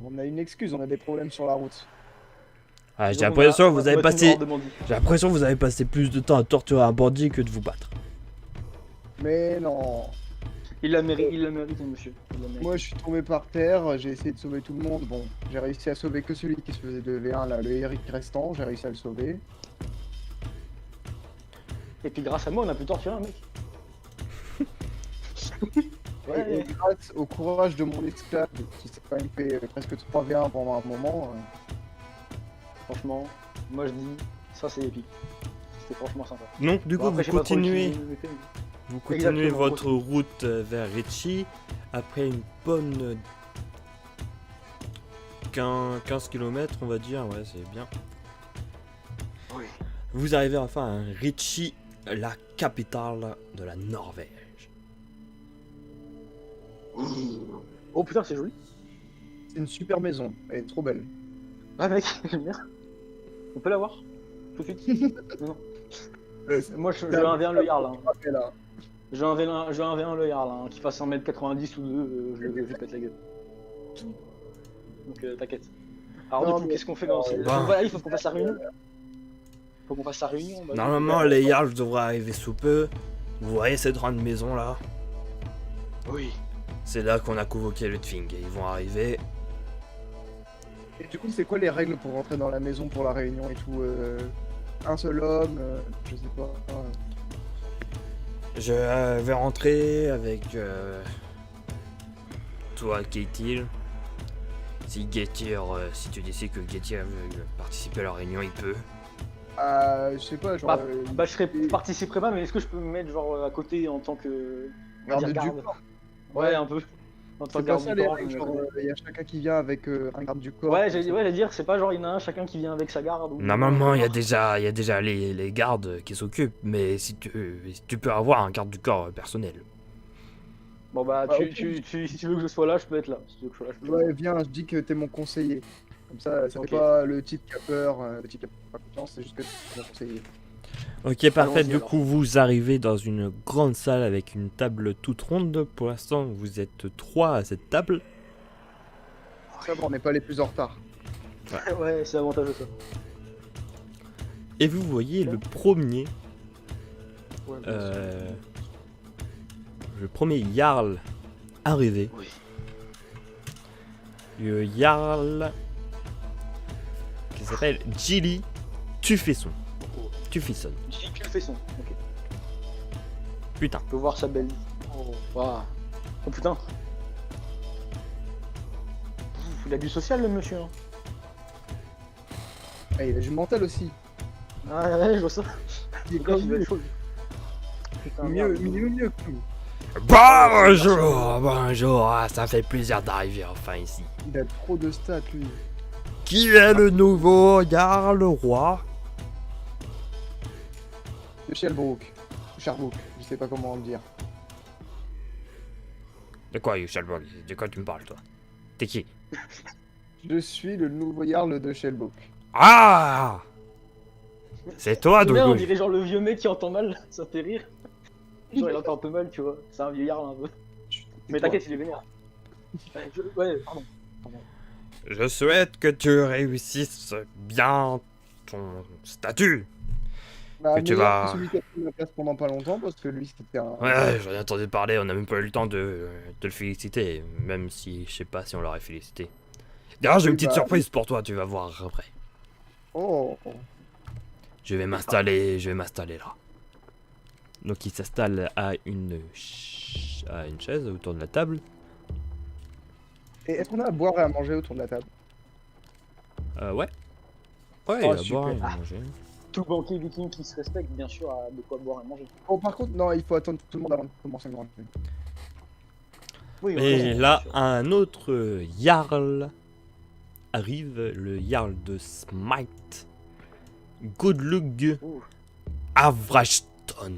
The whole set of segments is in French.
On a une excuse, on a des problèmes sur la route. Ah, j'ai Donc l'impression que on vous a avez combattu une passé. horde de bandits. J'ai l'impression que vous avez passé plus de temps à torturer un bandit que de vous battre. Mais non. Il l'a mérité, monsieur. Il l'a mérité. Moi, je suis tombé par terre, j'ai essayé de sauver tout le monde. Bon, j'ai réussi à sauver que celui qui se faisait de V1, là, le Eric restant, j'ai réussi à le sauver. Et puis grâce à moi, on a pu torturer un mec. Et grâce au courage de mon esclave, qui s'est quand même fait presque 3v1 pendant un moment, Franchement, moi je dis, ça c'est épique. C'était franchement sympa. Donc, du Bon, coup, après, vous je sais pas trop continuez. utiliser le thème. Vous continuez Exactement. votre route vers Ritchie après une bonne 15 km, on va dire, ouais, c'est bien. Oui. Vous arrivez enfin à Ritchie, la capitale de la Norvège. Oh putain, c'est joli. c'est une super maison, elle est trop belle. Ah mec, j'aime bien. On peut la voir tout de suite. Non. Moi je veux un V1 le Jarl. Hein. Et là, Je veux un V1 le Jarl, hein. Qu'il fasse 1m90 ou 2, je lui pète la gueule. Donc t'inquiète. Alors Non, du coup, mais- qu'est-ce qu'on fait dans ces... Bah. Voilà, il faut qu'on fasse la réunion. Faut qu'on fasse la réunion. Bah, Normalement, les Jarls devraient arriver sous peu. Vous voyez cette grande maison là? Oui. C'est là qu'on a convoqué le Thing. Ils vont arriver. Et du coup, c'est quoi les règles pour rentrer dans la maison pour la réunion et tout un seul homme, je sais pas. Je vais rentrer avec toi, Ketil. Si Getir, si tu décides que Getir veut participer à la réunion, il peut. Je sais pas, genre. Bah je participerai pas, mais est-ce que je peux me mettre genre à côté en tant que... on va garde dire du garde. corps. Ouais, un peu. En tant C'est que pas garde ça du les corps. règles, je me genre, mets à côté. il y a chacun qui vient avec un garde du corps. Ouais, j'allais dire, c'est pas genre il y en a un chacun qui vient avec sa garde. Ou... Normalement, il y a déjà les gardes qui s'occupent, mais si tu peux avoir un garde du corps personnel. Bon bah, Bah, si tu veux que je sois là, je peux être là. Si tu veux que je sois là, je peux être là. Ouais, viens, je dis que t'es mon conseiller. Comme ça Ok. fait pas le type qui a peur, le type qui a pas confiance, c'est juste que t'es mon conseiller. Ok, parfait. Allons-y, Du alors. coup, vous arrivez dans une grande salle avec une table toute ronde. Pour l'instant, vous êtes 3 à cette table. Ça va, on n'est pas les plus en retard. Ouais, c'est avantageux ça. Et vous voyez le premier, Ouais, le premier Jarl arriver. Oui. Le Jarl qui s'appelle Gilly Tufesson. Tufesson. J'ai que le fait son. Ok. Putain. Je peux voir sa belle. Oh, waouh. Oh putain. Il a du social le monsieur. Hein. Ah, il a du mental aussi. Ah ouais, je vois ça. Il est Le gars, comme il doit mieux, être chaud. Putain, mieux, merde. mieux que nous. Bonjour, ah, ça fait plaisir d'arriver enfin ici. Il a trop de stats, lui. Qui est le nouveau Jarl roi? De Sherbrooke. Sherbrooke, je sais pas comment le dire. De quoi, Yushalbog? De quoi tu me parles, toi? T'es qui? Je suis le nouveau Jarl de Sherbrooke. Ah! C'est toi, C'est bien, on Dougou. dirait genre le vieux mec qui entend mal, ça fait rire. Genre il entend un peu mal, tu vois. C'est un vieillard un peu. Mais t'inquiète, il est vénère. Ouais, pardon. Je souhaite que tu réussisses bien ton statut. Bah, Que tu meilleur vas- que celui qui a pris ma place pendant pas longtemps, parce que lui, c'était un... Ouais, j'en ai entendu parler, on n'a même pas eu le temps de le féliciter, même si je sais pas si on l'aurait félicité. D'ailleurs, j'ai une petite bah, surprise pour toi, tu vas voir après. Oh, Je vais m'installer là. Donc il s'installe à une chaise autour de la table. Et est-ce qu'on a à boire et à manger autour de la table? Ouais. Ouais, Oh, il va boire, super. il va manger. Tout banquier viking qui se respecte, bien sûr, a de quoi boire et manger. Bon, par contre, non, il faut attendre tout le monde avant de commencer le grand film. Oui, Et ouais, là, bien sûr. un autre Jarl arrive, le Jarl de Smite. Godlug Ouh. Avrashton.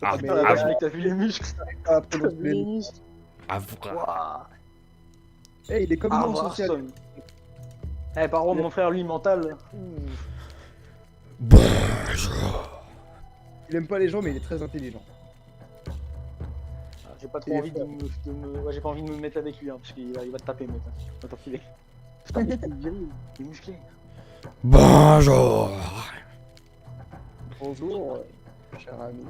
Ah, mais- Putain, la vache, mec, t'as vu les muscles? Ah, T'as vu les muscles? Waouh. Eh, il est comme nous Ah, en social. Warston. Eh, par contre, mon frère, lui, mental. Bonjour. Il aime pas les gens, mais il est très intelligent. Ah, J'ai pas trop envie ouais, j'ai pas envie de me mettre avec lui, hein, parce qu'il va te taper, mec. Va t'enfiler. Putain, mais il est viril, il est musclé. Bonjour. Bonjour, cher ami.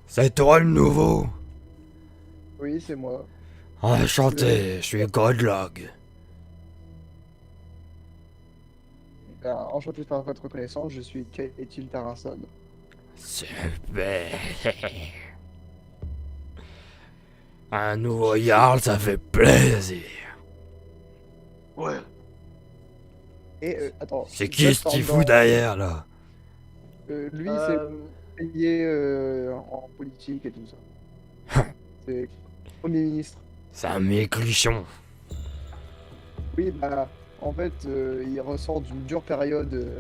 C'est toi le nouveau? Oui, c'est moi. Enchanté, je suis Godlog. Enchanté par votre connaissance, je suis Kaetil Taranson. Super. Un nouveau Jarl, ça fait plaisir. Ouais. Et attends. C'est qui ce petit fou derrière là? Lui, c'est payé en politique et tout ça. C'est Premier ministre. C'est un méclichon. Oui, bah, en fait, il ressort d'une dure période.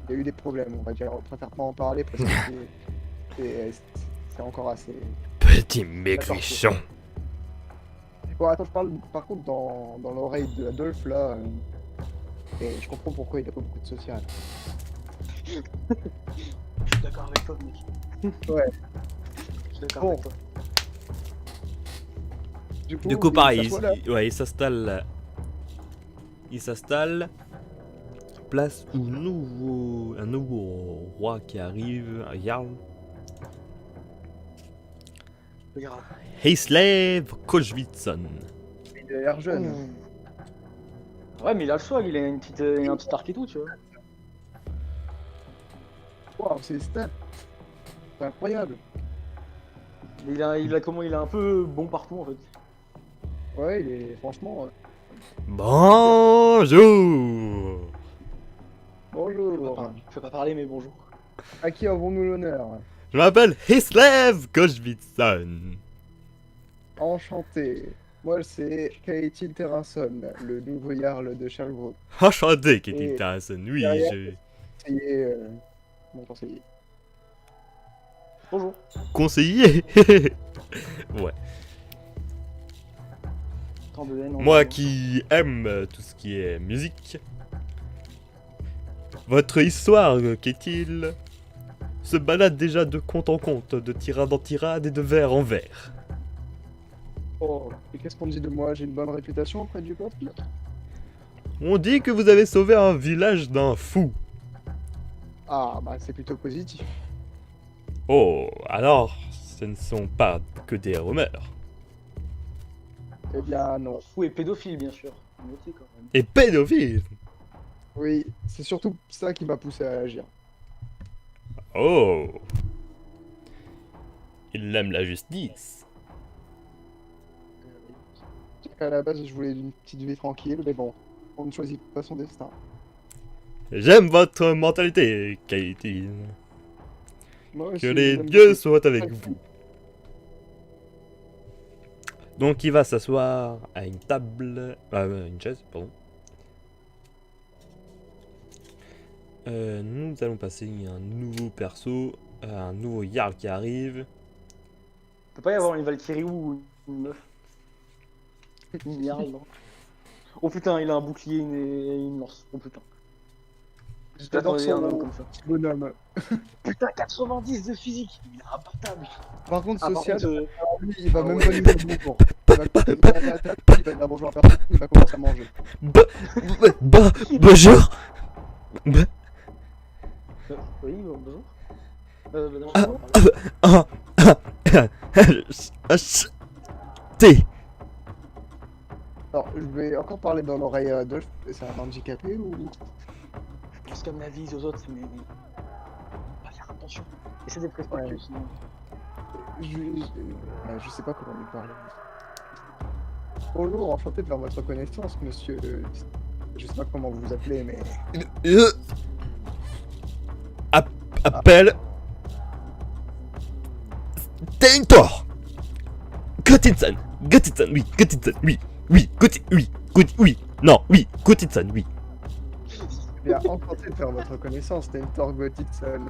Il y a eu des problèmes, on va dire. On préfère pas en parler parce que c'est encore assez. Petit méclichon. Bon, attends, je parle par contre dans l'oreille de Adolphe là. Et je comprends pourquoi il a pas beaucoup de social. Je suis d'accord avec toi, mec. Ouais. Je suis d'accord Bon. avec toi. Du coup, pareil, s'assoit là. il s'installe. Place où un nouveau roi qui arrive, un Jarl. Regarde. Heislav Kojvitsson. Il a l'air jeune. Ouais, mais il a le swag, il a un petit arc et tout, tu vois. Waouh, c'est les stats. C'est incroyable. Il a un peu bon partout en fait. Ouais, il est franchement. Bonjour. Bonjour. Je peux pas parler, mais bonjour. À qui avons-nous l'honneur? Je m'appelle Heislav Kojvitsson. Enchanté. Moi, c'est Kaetil Terrasson, le nouveau Jarl de Sherbrooke. Enchanté, Katie Et Tarson. Oui, derrière, je... C'est mon conseiller. Bonjour. Conseiller. Ouais. Tant de haine. Moi qui aime tout ce qui est musique. Votre histoire, qu'est-il, se balade déjà de conte en conte, de tirade en tirade et de vers en vers. Oh, et qu'est-ce qu'on dit de moi? J'ai une bonne réputation auprès du peuple? On dit que vous avez sauvé un village d'un fou. Ah, bah c'est plutôt positif. Oh, alors, ce ne sont pas que des rumeurs. Eh bien, non. Fou et pédophile, bien sûr. Notez quand même. Et pédophile. Oui, c'est surtout ça qui m'a poussé à agir. Oh. Il aime la justice. À la base, je voulais une petite vie tranquille, mais bon, on ne choisit pas son destin. J'aime votre mentalité, Katie. Moi Que aussi, les j'aime dieux beaucoup. soient avec vous. Donc il va s'asseoir à une table... une chaise, pardon. Nous allons passer un nouveau perso, un nouveau Jarl qui arrive. Peut pas y avoir une Valkyrie ou une meuf. Une Jarl, non. Oh putain, il a un bouclier et une lance. Oh putain. J'adore J'attendais un homme son comme ça. petit bonhomme. Putain, 90 de physique. Il est imbattable. Par contre, Ah, par social, contre, lui, il va même pas lui dire bonjour. Il va aller à la table, il va dire bonjour à personne, il va commencer à manger. Bonjour. oui, bonjour. T. Alors, je vais encore parler dans l'oreille à Adolphe. C'est un handicapé ou... Je pense comme la vie aux autres, mais... On va faire attention. Essaie d'être respectueux, Ouais. sinon... Je sais pas comment lui parler. Bonjour, enchanté de faire votre connaissance, monsieur... Je sais pas comment vous vous appelez, mais... Appelle. Stentor. Gotitson, oui, Gotitson, oui, non, oui, Gotitson, oui. Bien, enchanté de faire votre connaissance, Stentor Gottitson.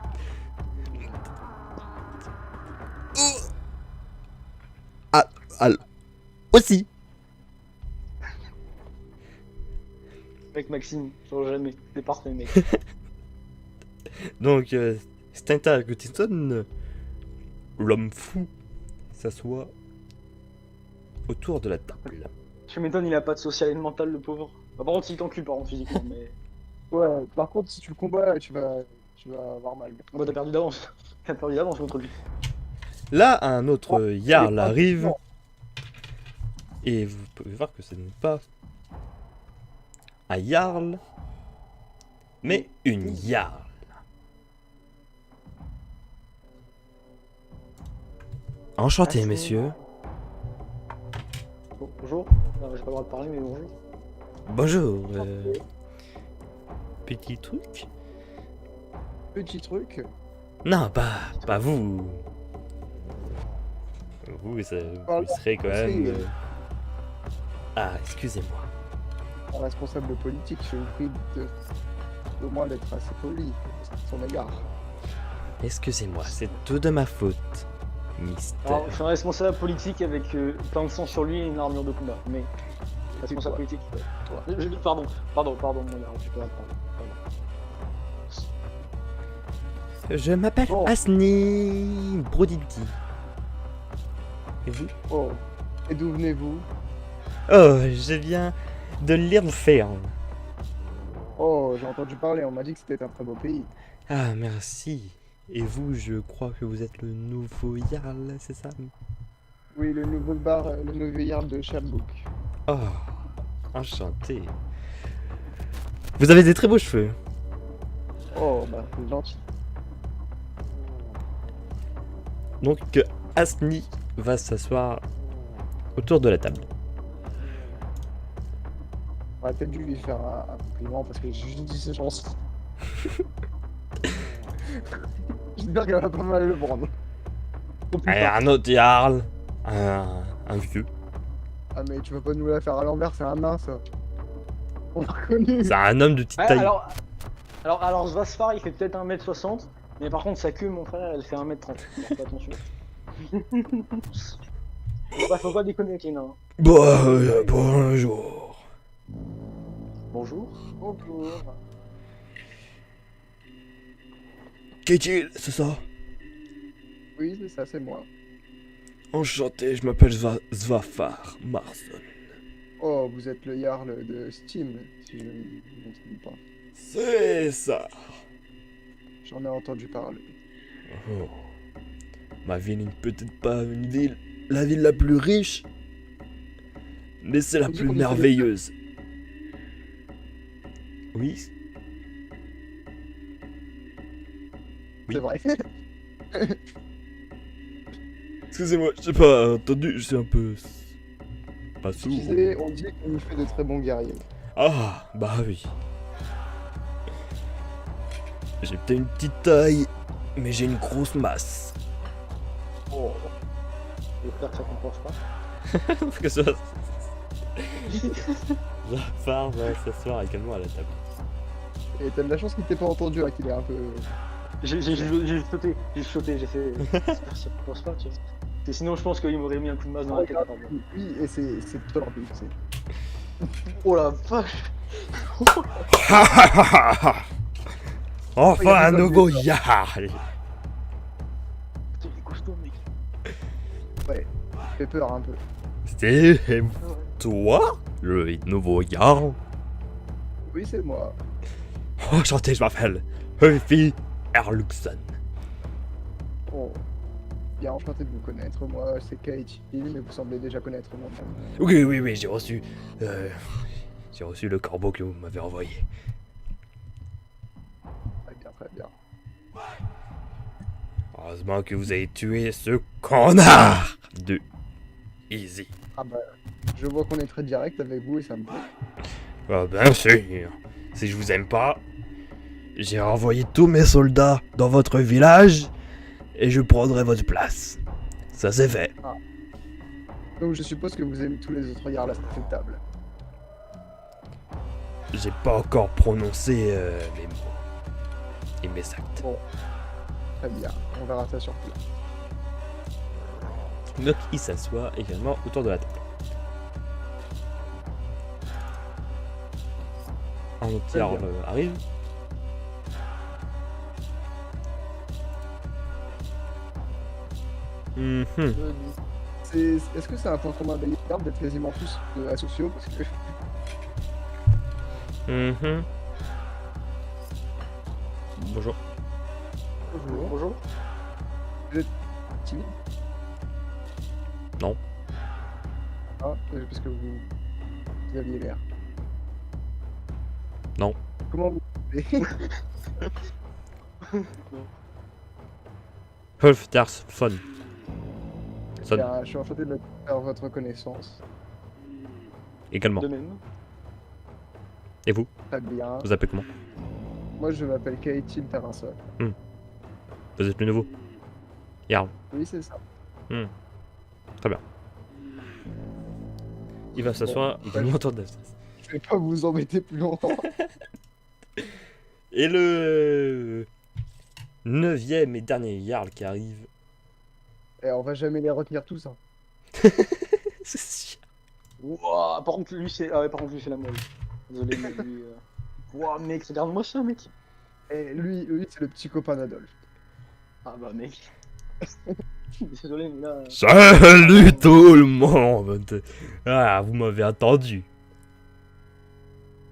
Aussi. Avec Maxime, change jamais. C'est parfait, mec. Donc, Stentor Gotitson, l'homme fou s'assoit autour de la table. Je m'étonne, il a pas de social et de mental, le pauvre. Bah, par contre, il t'encule, par contre, physiquement, mais. Ouais, par contre, si tu le combats, tu vas avoir mal. Bon, t'as perdu d'avance. T'as perdu d'avance contre lui. Là, un autre Jarl pas arrive. non. Et vous pouvez voir que ce n'est pas un Jarl, mais une Jarl. Enchanté, messieurs. Bon, bonjour. Non, j'ai pas le droit de parler, mais bonjour. Bonjour. Petit truc? Petit truc. Non, pas vous. Vous, vous serez quand même... Ah, excusez-moi. Un responsable politique, je vous prie au moins d'être assez poli à son égard. Excusez-moi, c'est tout de ma faute, Mister. Alors, je suis un responsable politique avec plein de sang sur lui et une armure de combat, mais. Responsable quoi politique. Pardon, mon gars, tu peux apprendre. Je m'appelle Oh. Asni Brodinti. Et vous? Oh, et d'où venez-vous? Oh, je viens de l'Irnfern. Oh, j'ai entendu parler, on m'a dit que c'était un très beau pays. Ah, merci. Et vous, je crois que vous êtes le nouveau Jarl, c'est ça? Oui, le nouveau bar, le nouveau Jarl de Sherbrooke. Oh, enchanté. Vous avez des très beaux cheveux. Oh, bah, c'est gentil. Donc, Asni va s'asseoir autour de la table. On aurait peut-être dû lui faire un compliment parce que j'ai juste dit ses chances. J'espère qu'elle va pas mal le prendre. Et un autre Jarl. Un vieux. Ah, mais tu vas pas nous la faire à l'envers, c'est un nain ça. On l'a reconnu. C'est un homme de petite Ouais, taille. alors Svasfar, il fait peut-être 1m60, mais par contre, sa queue, mon frère, elle fait 1m30. Alors, fais attention. Ouais, faut pas déconner avec les nains. Bonjour. Bonjour. Bonjour. Qu'est-il, c'est ça? Oui, c'est ça, c'est moi. Enchanté, je m'appelle Svafar Marson. Oh, vous êtes le Jarl de Steam, si je ne me trompe pas. C'est ça. J'en ai entendu parler. Oh. Ma ville n'est peut-être pas une ville, la ville la plus riche, mais c'est la On dit plus qu'on y fait merveilleuse. Oui. Oui. C'est vrai. Excusez-moi, j'ai pas entendu, je suis un peu... pas Tu sourd. sais, on dit qu'on y fait de très bons guerriers. Ah, bah oui. J'ai peut-être une petite taille, mais j'ai une grosse masse. Oh. J'espère que ça compense pas. Parce que ça... Jafar va s'asseoir avec moi à la table. Et t'as de la chance qu'il t'ait pas entendu là, qu'il est un peu... J'ai sauté, j'ai fait. J'espère que ça compense pas, tu vois. Et sinon, je pense qu'il m'aurait mis un coup de masse dans la tête. Oui, et c'est tordu, tu sais. Oh la vache! Enfin un nouveau Jarl. Putain, il est costaud, mec. Ouais, ça fait peur un peu. C'est toi, le nouveau Jarl? Oui, c'est moi. Enchanté, je m'appelle Ulfi Erluxon. Oh. Bien enchanté de vous connaître. Moi, c'est Kaiti, mais vous semblez déjà connaître mon nom. Oui, j'ai reçu le corbeau que vous m'avez envoyé. Très bien. Heureusement que vous avez tué ce connard de Easy. Ah bah, je vois qu'on est très direct avec vous et ça me plaît. Ah bien sûr. Si je vous aime pas, j'ai renvoyé tous mes soldats dans votre village et je prendrai votre place. Ça c'est fait. Donc je suppose que vous aimez tous les autres Jarls à cette table. J'ai pas encore prononcé les mots et mes actes. Bon, très bien. On verra ça sur place. Donc il s'assoit également autour de la table. Un autre Très Jarl bien. arrive. Je dis. Est-ce que c'est un point commun d'ailleurs d'être quasiment tous asociaux parce que Mhm. Bonjour. Bonjour. timide. Non. Ah, parce que vous aviez l'air. Non. Comment vous Wolf Dars Fun. Son Bien, je suis enchanté de faire votre connaissance. également. De même. Et vous? Très bien. Vous appelez comment? Moi, je m'appelle Kaetil Terransol. Vous êtes le nouveau? Yarl. Oui, c'est ça. Très bien. Il va s'asseoir, il va nous entendre. Je vais pas vous embêter plus longtemps. Et le 9e et dernier Jarl qui arrive. Et on va jamais les retenir tous. Hein. C'est sûr. Ouah, par contre, lui, c'est. Ah ouais, par contre, lui, c'est la molle. Désolé, mais lui. Ouah, mec, regarde-moi ça, mec. Et lui c'est le petit copain d'Adolphe. Ah bah, mec. Désolé, mais là. Salut tout le monde. Ah, vous m'avez attendu.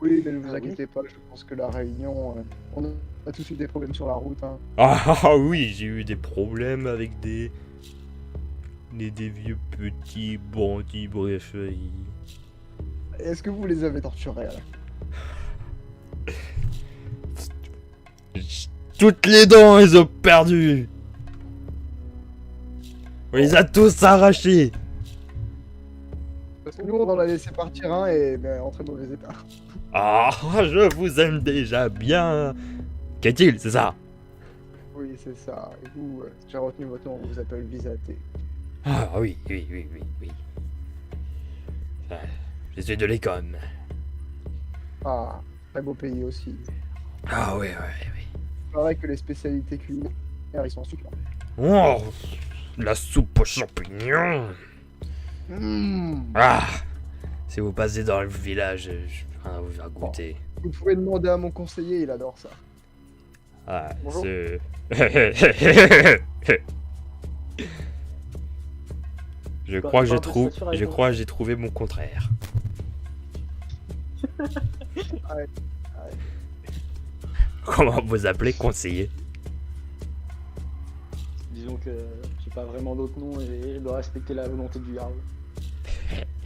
Oui, mais ne vous Ah oui. inquiétez pas, je pense que la réunion, on a tous eu des problèmes sur la route. Hein. Ah oui, j'ai eu des problèmes avec des vieux petits bandits, bref. Est-ce que vous les avez torturés là? Toutes les dents, ils ont perdu. On les a tous arrachés. Parce que nous, on en a laissé partir un et ben, en très mauvais état. Ah, je vous aime déjà bien. Qu'est-il, c'est ça? Oui, c'est ça. Et vous, j'ai retenu votre nom, on vous appelle Visaté. Ah oui. Je suis de l'Écom. Ah, très beau pays aussi. Ah oui. Il paraît que les spécialités culinaires, ils sont super. Oh, la soupe aux champignons. Ah, si vous passez dans le village, je vais rien vous faire goûter. Vous pouvez demander à mon conseiller, il adore ça. Ah, Bonjour. ce... Je crois que j'ai trouvé mon contraire. Ouais. Comment vous appelez, conseiller? Disons que j'ai pas vraiment d'autre nom et je dois respecter la volonté du Jarl.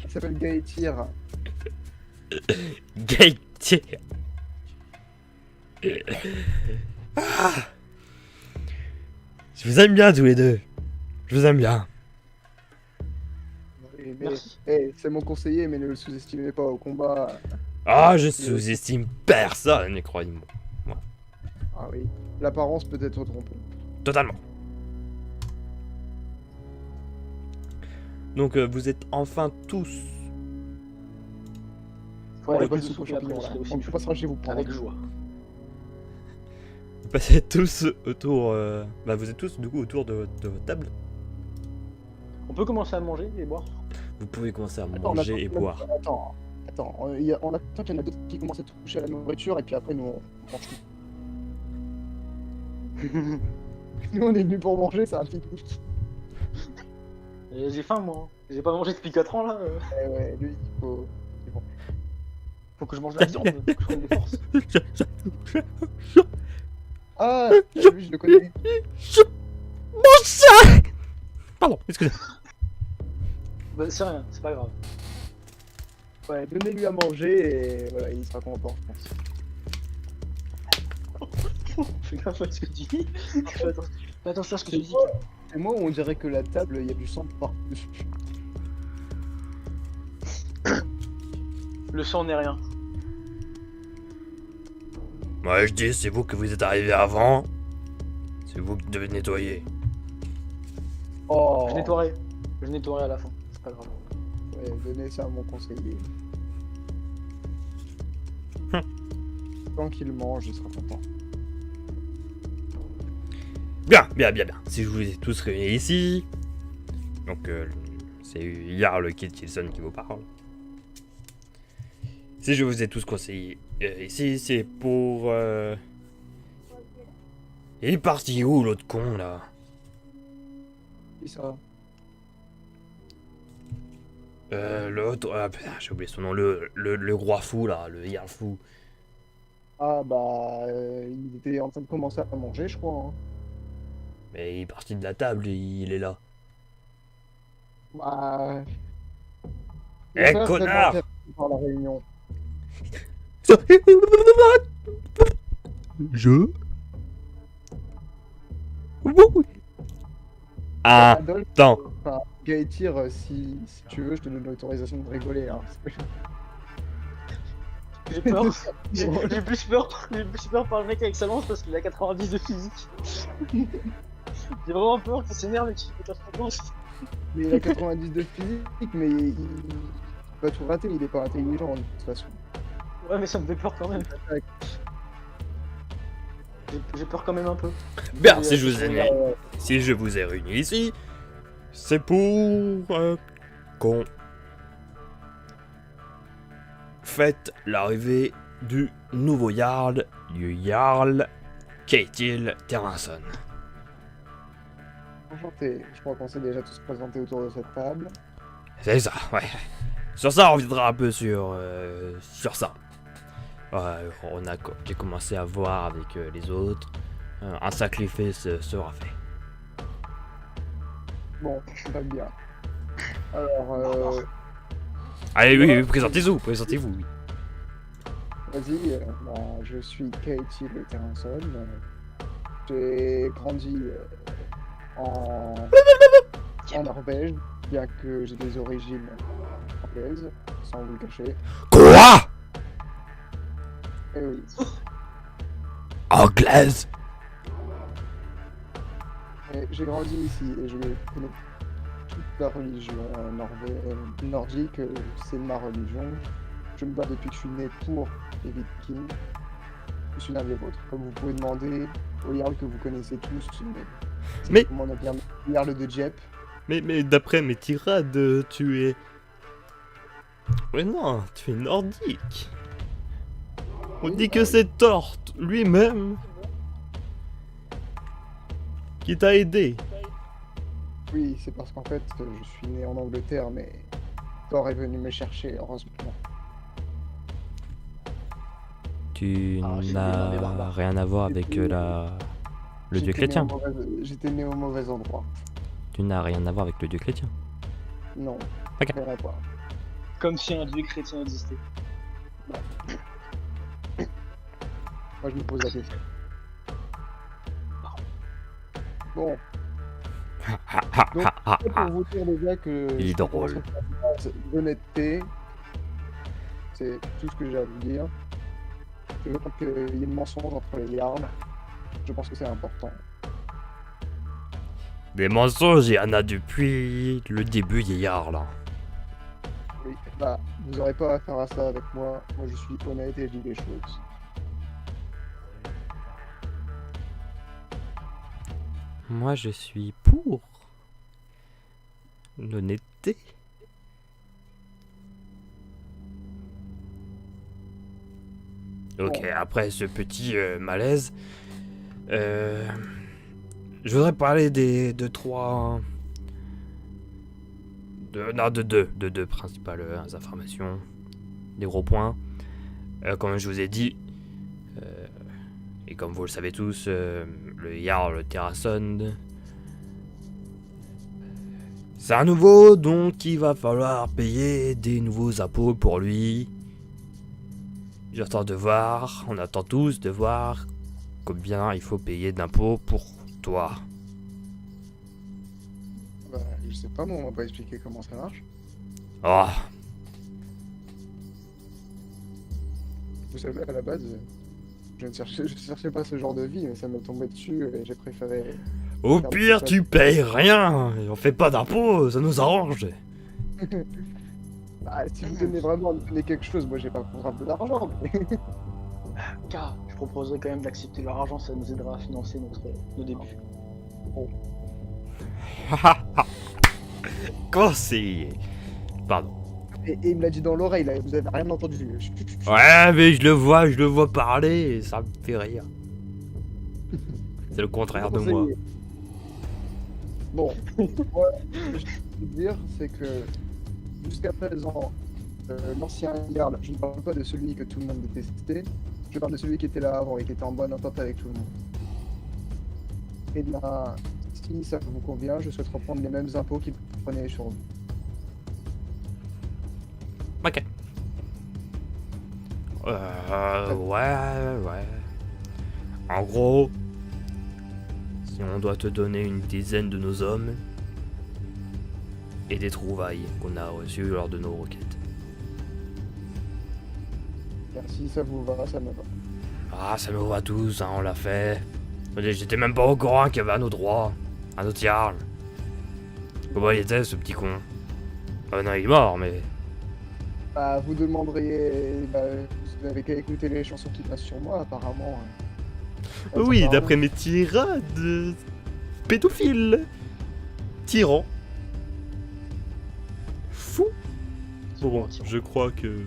Il s'appelle Gaëtir. Gaëtier. Ah. Je vous aime bien tous les deux. Je vous aime bien. Mais, Merci. c'est mon conseiller, mais ne le sous-estimez pas au combat. Ah, je sous-estime personne, croyez-moi. Ah oui, l'apparence peut être trompée. Totalement. Donc vous êtes enfin tous. Ouais, Ouais, avec pas le de soupe aux soupe et après, champignons, je serai là. aussi On une passera chez vous prendre. avec joie. Vous passez tous autour. Bah vous êtes tous du coup autour de votre table. On peut commencer à manger et boire. Vous pouvez commencer à Attends, manger on et attend- boire. Attends, on attend qu'il y en a d'autres qui commencent à toucher à la nourriture et puis après nous on mange tout. Nous on est venus pour manger, c'est un pique-nique. J'ai faim, moi. J'ai pas mangé depuis 4 ans là. Ouais, lui il faut. C'est bon. Faut que je mange de la viande, faut que je prenne des forces. Ah, lui je le connais. Mon chat. Pardon, excusez. Bah, c'est rien, c'est pas grave. Ouais, donnez-lui à manger et voilà, il sera content, je pense. Fais gaffe à ce que tu dis. Fais attention à ce que tu dis. C'est moi où on dirait que la table, il y a du sang partout. Le sang n'est rien. Moi je dis, c'est vous que vous êtes arrivé avant. C'est vous qui devez nettoyer. Oh, Je nettoierai. Je nettoierai à la fin. C'est pas grave. ouais, donnez ça à mon conseiller. Tant qu'il mange, il sera content. Bien. Si je vous ai tous réunis ici. Donc c'est Jarl Kilson qui vous parle. Si je vous ai tous conseillés ici, c'est pour... Il est parti où l'autre con là? Et ça. L'autre, ah putain, j'ai oublié son nom, le roi fou là, le Jarl fou. Ah bah, il était en train de commencer à manger, je crois. Hein. Mais il est parti de la table, il est là. Bah, il a Eh pas l'air vraiment connard! intéressé par la réunion. Je? Ah, Adolphe, attends. enfin, Gaëtir, si tu veux, je te donne l'autorisation de rigoler. Hein. J'ai peur. J'ai plus peur par le mec avec sa lance parce qu'il a 90 de physique. J'ai vraiment peur qu'il s'énerve et qu'il fasse pas lance. Mais il a 90 de physique, mais il va tout rater, il est pas intelligent de toute façon. Ouais, mais ça me fait peur quand même. J'ai peur quand même un peu. Bien, si je vous ai réunis ici, c'est pour qu'on fête l'arrivée du nouveau Jarl, du Jarl Ketil Terrason. Enchanté, je crois qu'on s'est déjà tous présentés autour de cette table. C'est ça, ouais. Sur ça, on reviendra un peu sur ça. J'ai commencé à voir avec les autres. Un sacrifice sera fait. Bon, très bien. Alors, Allez, oui, présentez-vous, oui. vas-y, bah, je suis Ketil Terrason. J'ai grandi en Norvège, bien que j'ai des origines anglaises, sans vous le cacher. Quoi? Et oui, Anglaise? et j'ai grandi ici et je connais toute la religion nordique, c'est ma religion. Je me bats depuis que je suis né pour les Vikings. Je suis l'un des vôtres. Comme vous pouvez demander au Jarl que vous connaissez tous, Mais- comment on appelle le Jarl de Dieppe. Mais d'après mes tirades, tu es... Mais non, tu es nordique. On Oui, dit bah que oui. c'est Thor lui-même qui t'a aidé. Oui, c'est parce qu'en fait, je suis né en Angleterre, mais Thor est venu me chercher, heureusement. Tu Ah, j'ai demandé n'as barbare. rien à voir avec le dieu J'étais né chrétien. J'étais né au mauvais endroit. Tu n'as rien à voir avec le dieu chrétien. Non, Ok. je verrai pas. Comme si un dieu chrétien existait. Moi, je me pose la question. Bon, pour vous dire déjà que Il est je drôle. commence par une base d'honnêteté, c'est tout ce que j'ai à vous dire. Je veux pas qu'il y ait de mensonges entre les Jarls. Je pense que c'est important. Des mensonges, il y en a depuis le début des Jarls. Oui, bah, vous aurez pas affaire à ça avec moi. Moi, je suis honnête et je dis les choses. Moi, je suis pour l'honnêteté. Ok, Bon. après ce petit malaise, je voudrais parler de deux principales informations, des gros points. Comme je vous ai dit, et comme vous le savez tous, le Jarl Terrason, c'est un nouveau, donc il va falloir payer des nouveaux impôts pour lui. J'attends de voir, on attend tous de voir combien il faut payer d'impôts pour toi. Bah, je sais pas, moi, on m'a pas expliqué comment ça marche. Oh, Vous savez, à la base, je cherchais pas ce genre de vie, mais ça m'est tombé dessus et j'ai préféré. au pire, tu payes rien, on fait pas d'impôts, ça nous arrange. Bah, si vous tenez vraiment à me donner quelque chose, moi j'ai pas grave de l'argent. Mais... Car je proposerais quand même d'accepter leur argent, ça nous aidera à financer nos débuts. Conseiller. Pardon. Et il me l'a dit dans l'oreille, là, vous avez rien entendu. Ouais, mais je le vois parler et ça me fait rire. C'est le contraire de moi. Bon, moi, ce que je peux te dire, c'est que jusqu'à présent, l'ancien Jarl, je ne parle pas de celui que tout le monde détestait, je parle de celui qui était là avant et qui était en bonne entente avec tout le monde. Et bien, si ça vous convient, je souhaite reprendre les mêmes impôts qu'ils prenaient sur vous. Ok. Ouais. En gros, si on doit te donner une dizaine de nos hommes et des trouvailles qu'on a reçues lors de nos requêtes. Bien, si ça vous va, ça me va. Ah, ça nous va tous, hein, on l'a fait. J'étais même pas au courant qu'il y avait un autre roi, un autre Jarl. Comment il était ce petit con? Ah non, il est mort, mais... Bah, vous demanderiez... Bah, vous n'avez qu'à écouter les chansons qui passent sur moi, apparemment. Oui, Apparemment. d'après mes tirades... pédophile. Tyran. Fou. Bon, je crois que...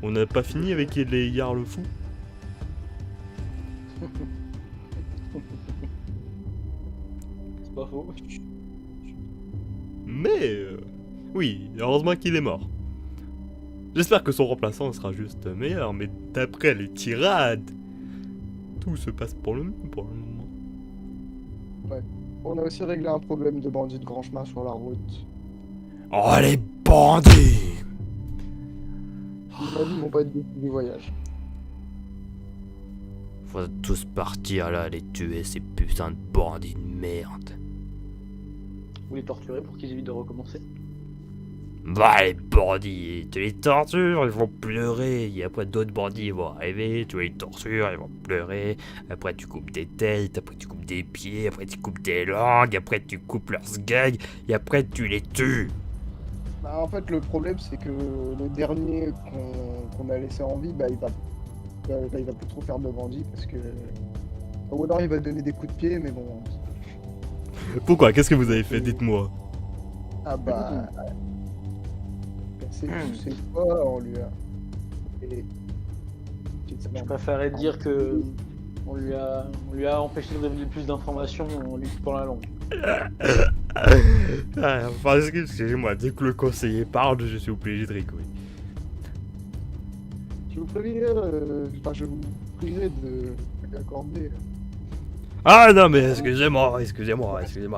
on n'a pas fini avec les Jarls fous. C'est pas faux. Mais... oui, heureusement qu'il est mort. J'espère que son remplaçant sera juste meilleur, mais d'après les tirades, tout se passe pour le mieux pour le moment. On a aussi réglé un problème de bandits de grand chemin sur la route. Oh les bandits! Les bandits vont pas être déçus du voyage. Faut tous partir là, les tuer, ces putains de bandits de merde. Ou les torturer pour qu'ils évitent de recommencer. Bah les bandits, tu les tortures, ils vont pleurer, et après d'autres bandits vont arriver, tu les tortures, ils vont pleurer, après tu coupes des têtes, après tu coupes des pieds, après tu coupes des langues, après tu coupes leurs gags, et après tu les tues. Bah, en fait, le problème, c'est que le dernier qu'on a laissé en vie, bah, il va plus trop faire de bandits parce que... Ou alors il va donner des coups de pied, mais bon... Pourquoi? Qu'est-ce que vous avez fait? Dites-moi. Ah bah... C'est quoi, on lui a... Et... Je préférerais dire que on lui a empêché de révéler plus d'informations en lui coupant la langue. Enfin, excusez-moi, dès que le conseiller parle, je suis obligé de rigoler. Je vous préviens, je vous prierai de l'accorder. Ah non mais excusez-moi,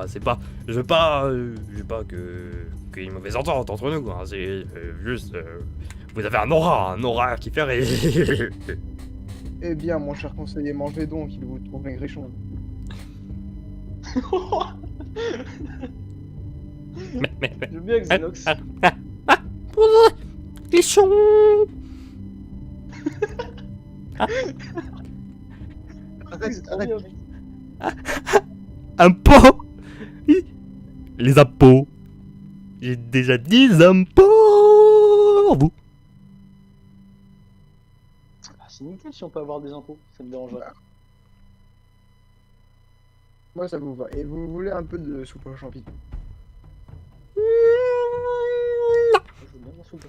c'est pas... Je veux pas qu'il y ait une mauvaise entente entre nous, hein. C'est juste... vous avez un aura qui fait rire. Eh bien, mon cher conseiller, mangez donc, il vous trouve maigrichon. J'aime bien Xenox. Grichon. Arrête. Impôts. Les impôts. J'ai déjà dit impôts. Vous. Ah, c'est nickel si on peut avoir des impôts, ça me dérange pas. Moi, ça vous va. Et vous voulez un peu de soupe aux champignons? Je veux bien la soupe.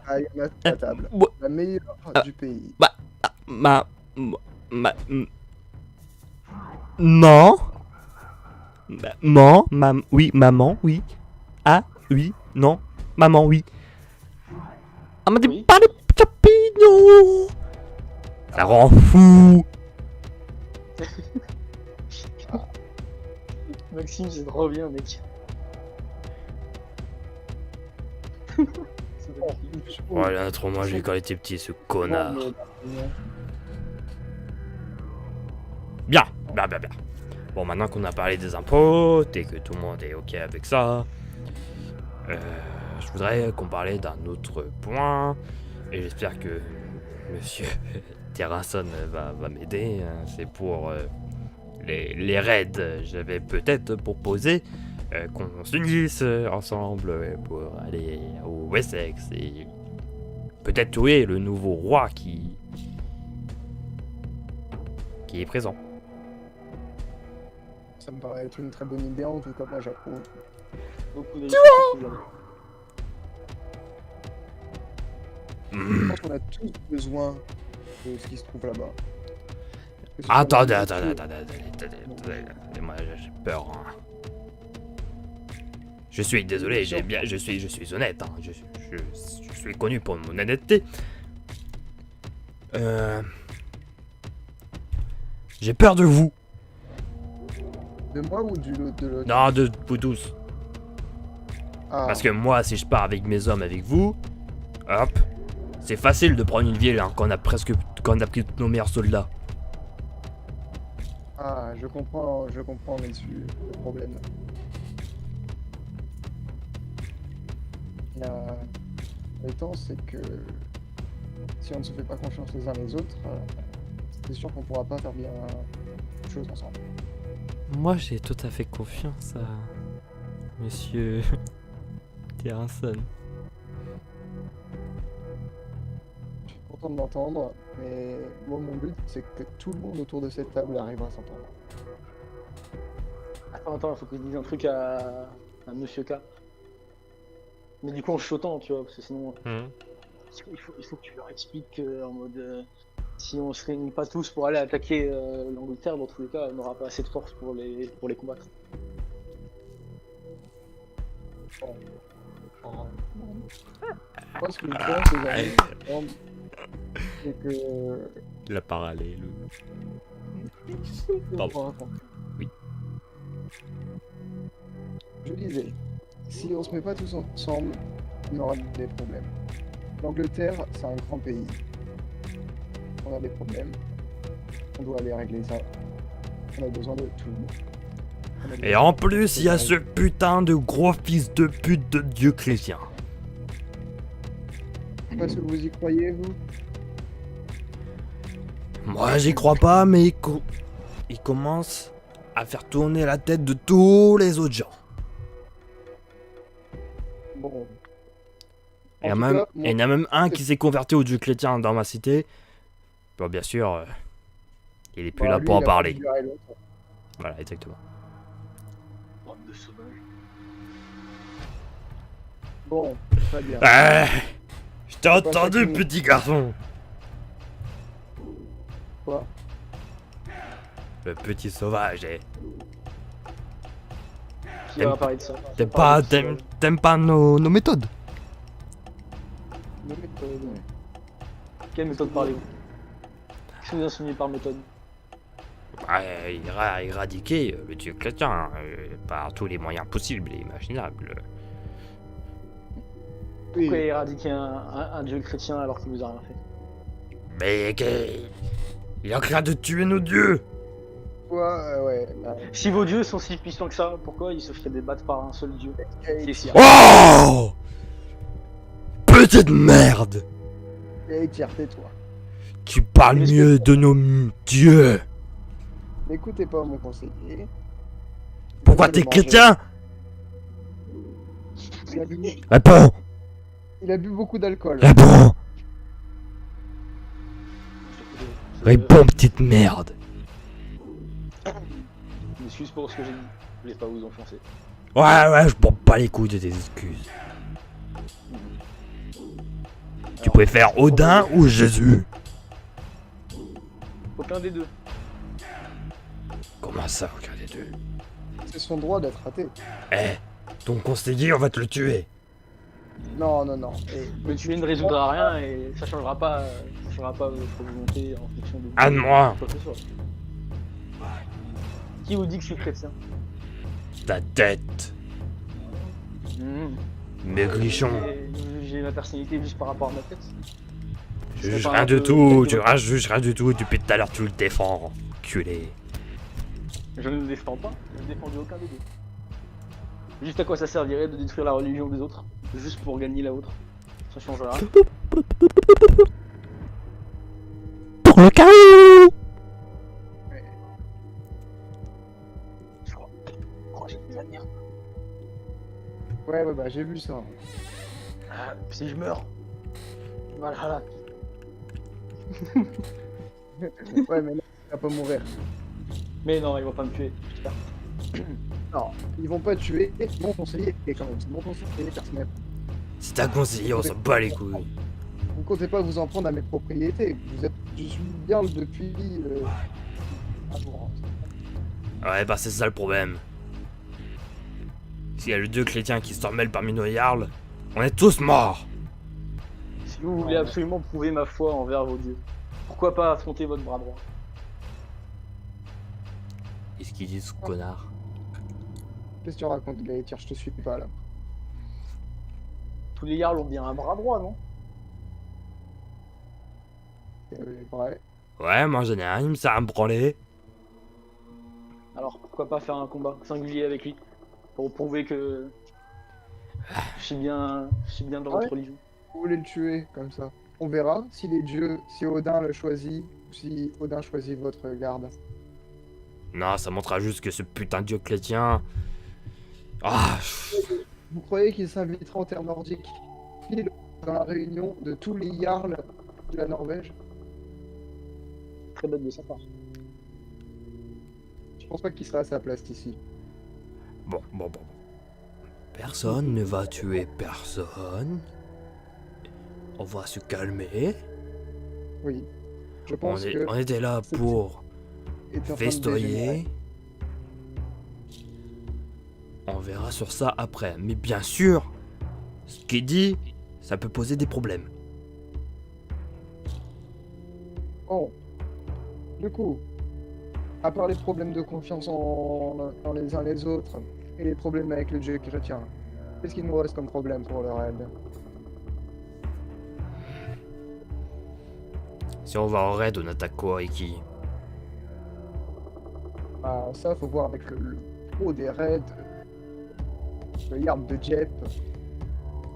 Ah, il y en a à la table. Ouais. La meilleure du pays. Non. Oui, maman, oui. Ah, oui, non. Maman, oui. Ah, mais Oui. pas les champignons. Ça rend fou. Maxime, c'est trop bien, mec. C'est magnifique. Oh, il en a trop mangé quand il était petit, ce connard. Bien. Bon, maintenant qu'on a parlé des impôts et que tout le monde est ok avec ça, je voudrais qu'on parlait d'un autre point. Et j'espère que Monsieur Terrasson va m'aider. Hein. C'est pour les raids. J'avais peut-être proposé qu'on s'unisse ensemble pour aller au Wessex et peut-être tuer le nouveau roi qui est présent. Ça me paraît être une très bonne idée, en tout cas, moi j'approuve. Beaucoup de Je pense qu'on a tous besoin de ce qui se trouve là-bas. Que ce soit Attendez, même- moi j'ai peur. Hein. Je suis désolé, je suis honnête, hein. Je suis connu pour mon honnêteté. J'ai peur de vous. De moi ou de l'autre? Non, de vous tous. Ah, Parce que moi, si je pars avec mes hommes, avec vous, hop, c'est facile de prendre une ville hein, quand on a pris tous nos meilleurs soldats. ah, je comprends là-dessus le problème. Le temps, c'est que si on ne se fait pas confiance les uns les autres, c'est sûr qu'on pourra pas faire bien les choses ensemble. Moi, j'ai tout à fait confiance à Monsieur Terranson. Je suis content de l'entendre, mais moi, mon but, c'est que tout le monde autour de cette table arrive à s'entendre. Attends, il faut que je dise un truc à Monsieur K. Mais du coup en chuchotant, tu vois, parce que sinon il faut que tu leur expliques en mode si on se réunit pas tous pour aller attaquer l'Angleterre, dans tous les cas, on n'aura pas assez de force pour les combattre. Moi, ce que je pense, c'est que... La parallèle. Pardon. Oui. Je disais, si on se met pas tous ensemble, on aura des problèmes. L'Angleterre, c'est un grand pays. On a des problèmes. On doit aller régler ça. On a besoin de tout le monde. Et en plus, il y a ce putain de gros fils de pute de Dieu chrétien. Est-ce que vous y croyez, vous? Moi, j'y crois pas, mais il commence à faire tourner la tête de tous les autres gens. Bon. Il y en a même un qui s'est converti au Dieu chrétien dans ma cité. Bon, bien sûr, il est plus là pour en parler. Voilà, exactement. Bande de sauvages. Bon, très bien. Je t'ai entendu, petit garçon. Quoi? Le petit sauvage, Qui va parler de ça? T'aimes pas nos méthodes? Nos méthodes, ouais. Quelle méthode parlez-vous? Qu'est-ce que vous insinuez par méthode? Ouais, éradiquer le Dieu chrétien par tous les moyens possibles et imaginables. Pourquoi éradiquer un dieu chrétien alors qu'il vous a rien fait? Mais il est en train de tuer nos dieux. Quoi? Ouais. Bah, Si vos dieux sont si puissants que ça, pourquoi ils se feraient débattre par un seul dieu? C'est si Oh, petite merde. hey, tiens, tais-toi. Tu parles mieux de nos dieux. N'écoutez pas mon conseiller. Pourquoi t'es chrétien? Il a bu, Réponds. il a bu beaucoup d'alcool. Réponds. Réponds, petite merde. Je m'excuse pour ce que j'ai dit. Je voulais pas vous enfoncer. Ouais, je prends pas les couilles de tes excuses. Tu préfères Odin ou Jésus? Aucun des deux. Comment ça, aucun des deux? C'est son droit d'être athée. Ton conseiller, on va te le tuer. Non. Le tuer ne résoudra rien et ça changera pas votre volonté en fonction de... Anne-moi. quoi que ce soit. Qui vous dit que je suis chrétien? Ta tête. Maigrichon. J'ai ma personnalité juste par rapport à ma tête. Je juge rien du tout, tu juges rien du tout, depuis tout à l'heure tu le défends, culé. Je ne le défends pas, je ne défends aucun des deux. Juste à quoi ça servirait de détruire la religion des autres, juste pour gagner la vôtre? Ça changera rien. Pour le carreau. Je crois que j'ai des avenir. Ouais, bah j'ai vu ça. Ah, si je meurs, voilà. Ouais, mais là, il va pas mourir. Mais non, ils vont pas me tuer. Putain. Non, ils vont pas tuer mon conseiller, et quand même, c'est mon conseiller personnel. Si t'as conseillé, on s'en bat les couilles. Vous comptez pas vous en prendre à mes propriétés. Je suis bien depuis un jour. Ouais, bah c'est ça le problème. S'il y a le dieu chrétien qui se mêle parmi nos Jarls, on est tous morts. Si vous voulez absolument prouver ma foi envers vos dieux, pourquoi pas affronter votre bras droit? Qu'est-ce qu'il dit ce connard? Qu'est-ce que tu racontes, Gaëtir? Je te suis pas là. Tous les Jarls ont bien un bras droit, non? C'est vrai. Ouais, moi j'en ai un, il me sert à me branler. Alors pourquoi pas faire un combat singulier avec lui pour prouver que je suis bien dans votre religion. Vous voulez le tuer comme ça. On verra si les dieux, si Odin le choisit, ou si Odin choisit votre garde. Non, ça montrera juste que ce putain de dieu chrétien... Ah, Vous croyez qu'il s'invitera en terre nordique pile dans la réunion de tous les Jarls de la Norvège? Très bête de sa part. Je pense pas qu'il sera à sa place ici. bon. Personne ne va tuer personne. On va se calmer. Oui. Je pense que On était là c'est- pour est en train de festoyer. dégénérer. On verra sur ça après. Mais bien sûr, ce qui est dit, ça peut poser des problèmes. Bon. Du coup, à part les problèmes de confiance dans les uns les autres et les problèmes avec le dieu chrétien, qu'est-ce qu'il nous reste comme problème pour le raid? Si on va en raid, on attaque quoi et qui? Ah, ça, faut voir avec le pro des raids, le Yard de Jep.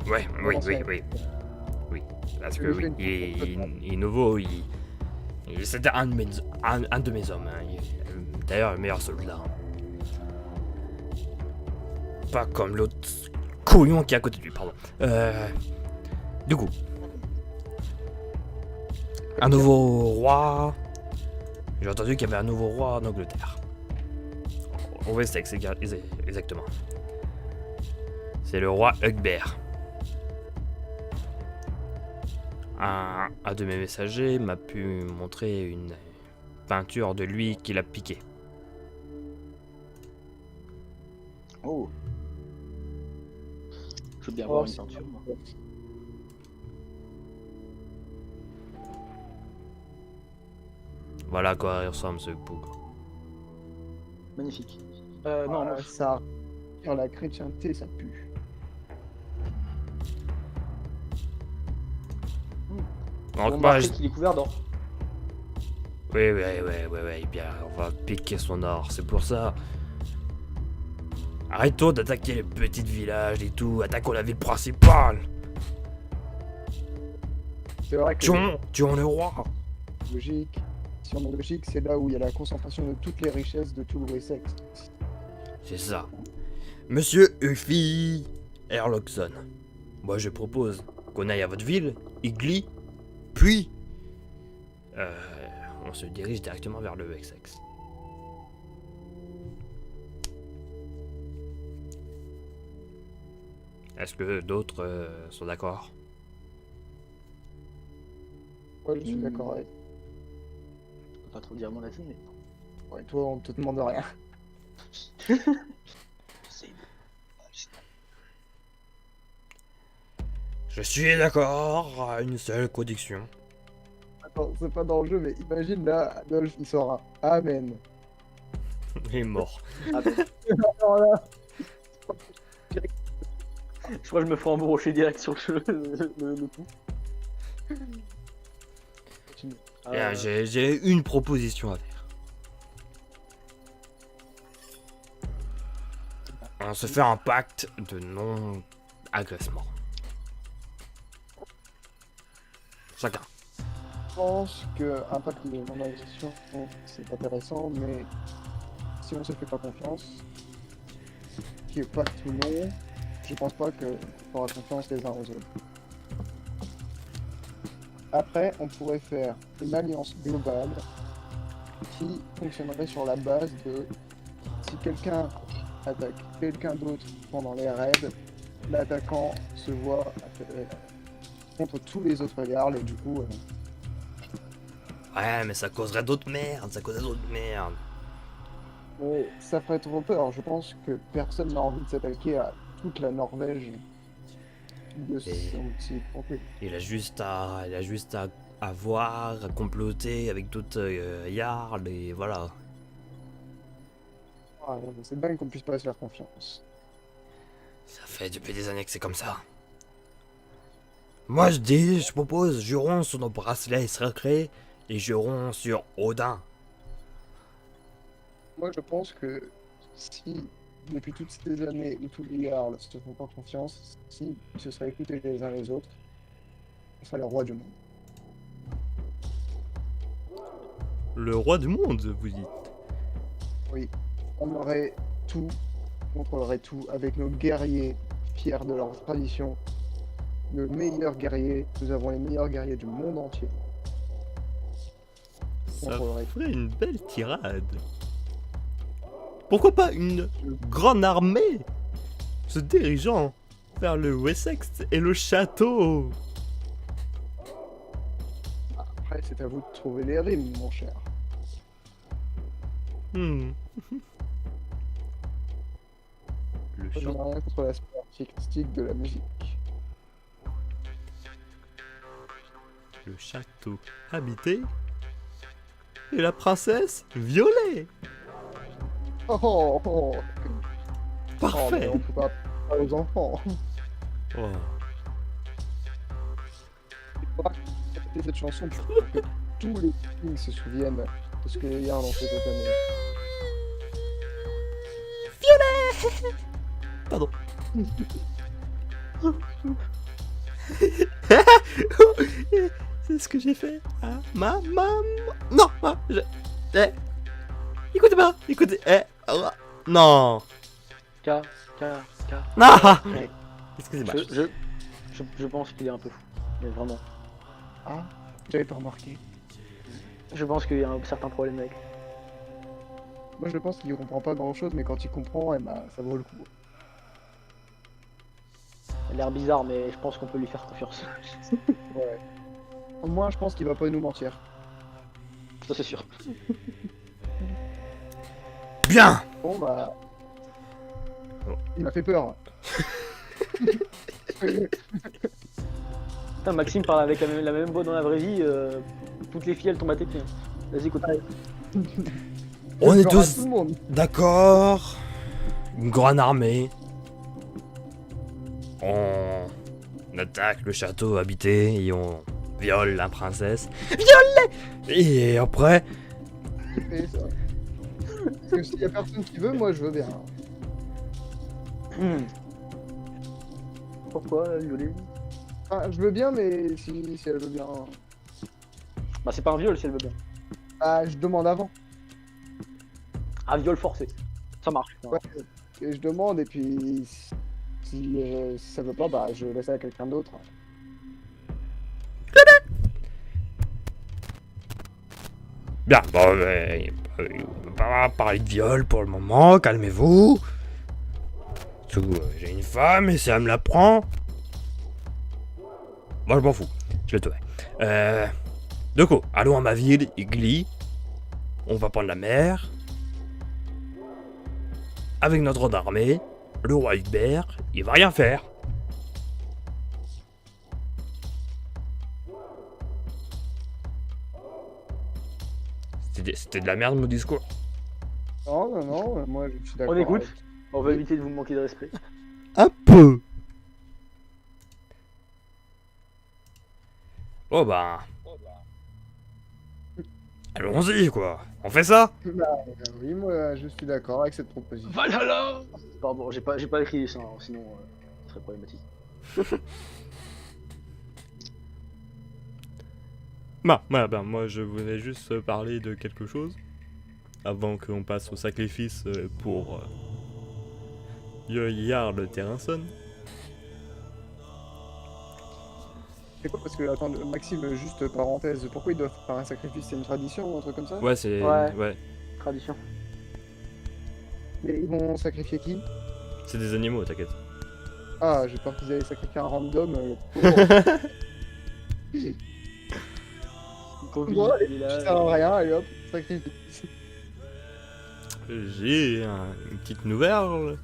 Ouais, oui. Parce que oui, il est nouveau, c'était un de mes hommes. Hein. D'ailleurs, le meilleur soldat. Pas comme l'autre couillon qui est à côté de lui, pardon. Du coup, un nouveau roi. J'ai entendu qu'il y avait un nouveau roi en Angleterre. Au Wessex, exactement. C'est le roi Hugbert. Un de mes messagers m'a pu montrer une peinture de lui qu'il a piqué. Oh. Je veux bien Oh, voir une c'est- peinture, moi. Voilà à quoi il ressemble ce bougre. Magnifique. Non, Ah, moi, ça, sur la chrétienté, ça pue. Donc, on moi, remarque qu'il est couvert d'or. Oui, bien, on va piquer son or, c'est pour ça. Arrêtons d'attaquer les petits villages et tout, attaquons la ville principale. C'est vrai que Tuons le roi. logique, si on est logique, c'est là où il y a la concentration de toutes les richesses de tout le Wessex. C'est ça. Monsieur Uffy Erlockson, moi je propose qu'on aille à votre ville, Igli, puis on se dirige directement vers le Wessex. Est-ce que d'autres sont d'accord? Ouais, je suis d'accord avec. Je peux pas trop dire mon avis, mais. Ouais, toi, on te demande rien. C'est. Je suis d'accord à une seule condition. Attends, c'est pas dans le jeu, mais imagine là, Adolphe, il sort un Amen. Il est mort. Ah, ben, Alors là, je crois que je me ferai embrocher direct sur le coup. Continue. Bien, j'ai une proposition à faire. On se fait un pacte de non-agressement. Chacun. je pense qu'un pacte de non-agression, c'est intéressant, mais si on se fait pas confiance, qui est pacte ou non, je pense pas qu'on fera confiance les uns aux autres. Après, on pourrait faire une alliance globale qui fonctionnerait sur la base de si quelqu'un attaque quelqu'un d'autre pendant les raids, l'attaquant se voit contre tous les autres Jarls et du coup, Ouais, mais ça causerait d'autres merdes, Mais ça ferait trop peur. Je pense que personne n'a envie de s'attaquer à toute la Norvège de son petit conflit. Il a juste à voir, à comploter avec toute Jarl et voilà. Ah, c'est dingue qu'on puisse pas se faire confiance. Ça fait depuis des années que c'est comme ça. Moi je propose, jurons sur nos bracelets sacrés et jurons sur Odin. Moi, je pense que si, depuis toutes ces années où tous les Jarls se font pas confiance, si ils se seraient écoutés les uns les autres, on serait le roi du monde. Le roi du monde, vous dites. Oui, on aurait tout, on contrôlerait tout avec nos guerriers fiers de leur tradition, nos meilleurs guerriers. Nous avons les meilleurs guerriers du monde entier. Ça ferait une belle tirade. Pourquoi pas une grande armée se dirigeant vers le Wessex et le château? Après, c'est à vous de trouver les rimes, mon cher. Le Je n'ai rien contre l'aspect artistique de la musique. Le château habité et la princesse violée. Oh, oh, oh. Parfait. Oh, on peut pas parler aux enfants. Oh. Il faudra répéter cette chanson pour que tous les films se souviennent de ce que les Jarls ont fait cette année. Pardon. C'est ce que j'ai fait à ma maman. Non, écoutez pas, écoutez. Non. K. Non. Excusez-moi. Je pense qu'il est un peu fou. Mais vraiment. Ah, j'avais pas remarqué. Je pense qu'il y a un certain problème avec. Moi, je pense qu'il comprend pas grand chose, mais quand il comprend, eh ben, ça vaut le coup. Il a l'air bizarre, mais je pense qu'on peut lui faire confiance. Ouais. Au moins, je pense qu'il va pas nous mentir. Ça, c'est sûr. Bien. Bon, bah. Il m'a fait peur. Putain, Maxime parle avec la même voix dans la vraie vie. Toutes les filles, elles tombent à tes pieds. Vas-y, écoute. On est Peur à tous tout le monde. d'accord. Une grande armée. On attaque le château habité et on viole la princesse. Viole-les. Et après, Et ça. Parce que s'il y a personne qui veut, moi, je veux bien. Pourquoi, violer? Enfin, je veux bien, mais si elle veut bien. Bah, c'est pas un viol si elle veut bien. Ah, je demande avant. Un viol forcé. Ça marche. Ouais. Et je demande, et puis si ça veut pas, bah je laisse à quelqu'un d'autre. bien, bon, on va pas parler de viol pour le moment, calmez-vous. J'ai une femme et si elle me la prend, moi je m'en fous, je le tuerai. Du coup, allons à ma ville, Igli. On va prendre la mer. Avec notre grande armée, le roi Hubert, il va rien faire. C'était de la merde mon discours. Non, moi je suis d'accord. On écoute. avec- On va éviter de vous manquer de respect. Un peu. Oh bah. Allons-y quoi. On fait ça. Oui, moi je suis d'accord avec cette proposition. Valhalla. Pardon, j'ai pas écrit ça, hein, sinon ce serait problématique. Moi je voulais juste parler de quelque chose avant qu'on passe au sacrifice pour Jarl Terrason. C'est quoi? Parce que, attends, Maxime, juste parenthèse, pourquoi ils doivent faire un sacrifice? C'est une tradition ou un truc comme ça? Ouais, c'est. Ouais. Ouais. Tradition. Mais ils vont sacrifier qui? C'est des animaux, t'inquiète. Ah, j'ai peur qu'ils allaient sacrifier un random. Le pauvre. Covid, Bon, allez, il est ça là. sert à rien, allez hop, sacrifice. j'ai une petite nouvelle.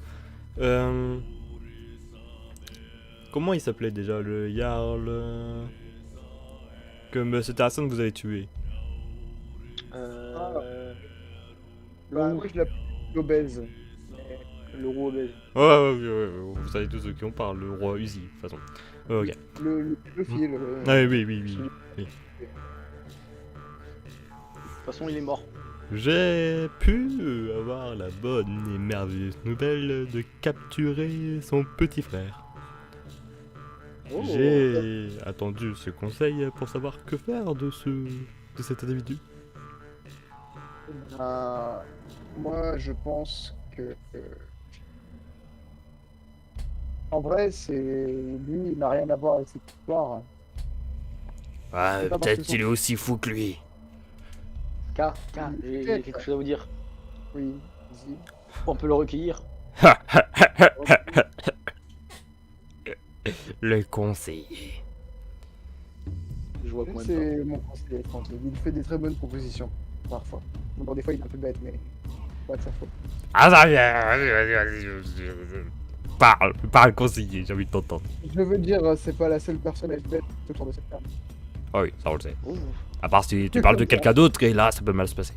Comment il s'appelait déjà le Jarl que Monsieur Tarasson vous avez tué? Bah, moi, je l'appelle l'obèse. Le roi obèse. Ouais, vous savez tous de qui on parle, le roi Uzi, de toute façon. Ok. Le pédophile. Oui. De toute façon, il est mort. J'ai pu avoir la bonne et merveilleuse nouvelle de capturer son petit frère. Oh. J'ai attendu ce conseil pour savoir que faire de cet individu. Moi, je pense que. En vrai, lui, il n'a rien à voir avec cette histoire. Ouais, C'est pas parce peut-être que qu'il est aussi fou que lui. J'ai quelque chose à vous dire. Oui, vas-y. On peut le recueillir. Le conseiller. Je vois combien de temps. C'est mon conseiller, tranquille. Il fait des très bonnes propositions, parfois. Bon, des fois, il est un peu bête, mais pas de sa faute. Ah ça vient, vas-y. Parle conseiller, j'ai envie de t'entendre. Je veux dire, c'est pas la seule personne à être bête autour de cette table. Ah oui, ça on le sait. Oh. À part si tu parles de quelqu'un d'autre, et là ça peut mal se passer.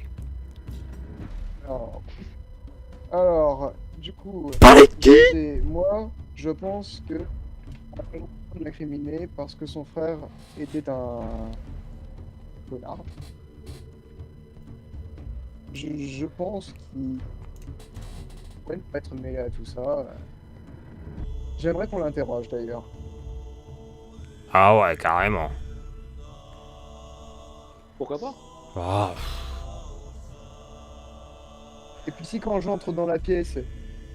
Alors, du coup, Parlez de qui? moi, je pense que on l'a incriminé parce que son frère était un connard. Je pense qu'il pourrait ne pas être mêlé à tout ça. J'aimerais qu'on l'interroge d'ailleurs. Ah ouais, carrément. Pourquoi pas? Ah, Et puis si quand j'entre dans la pièce,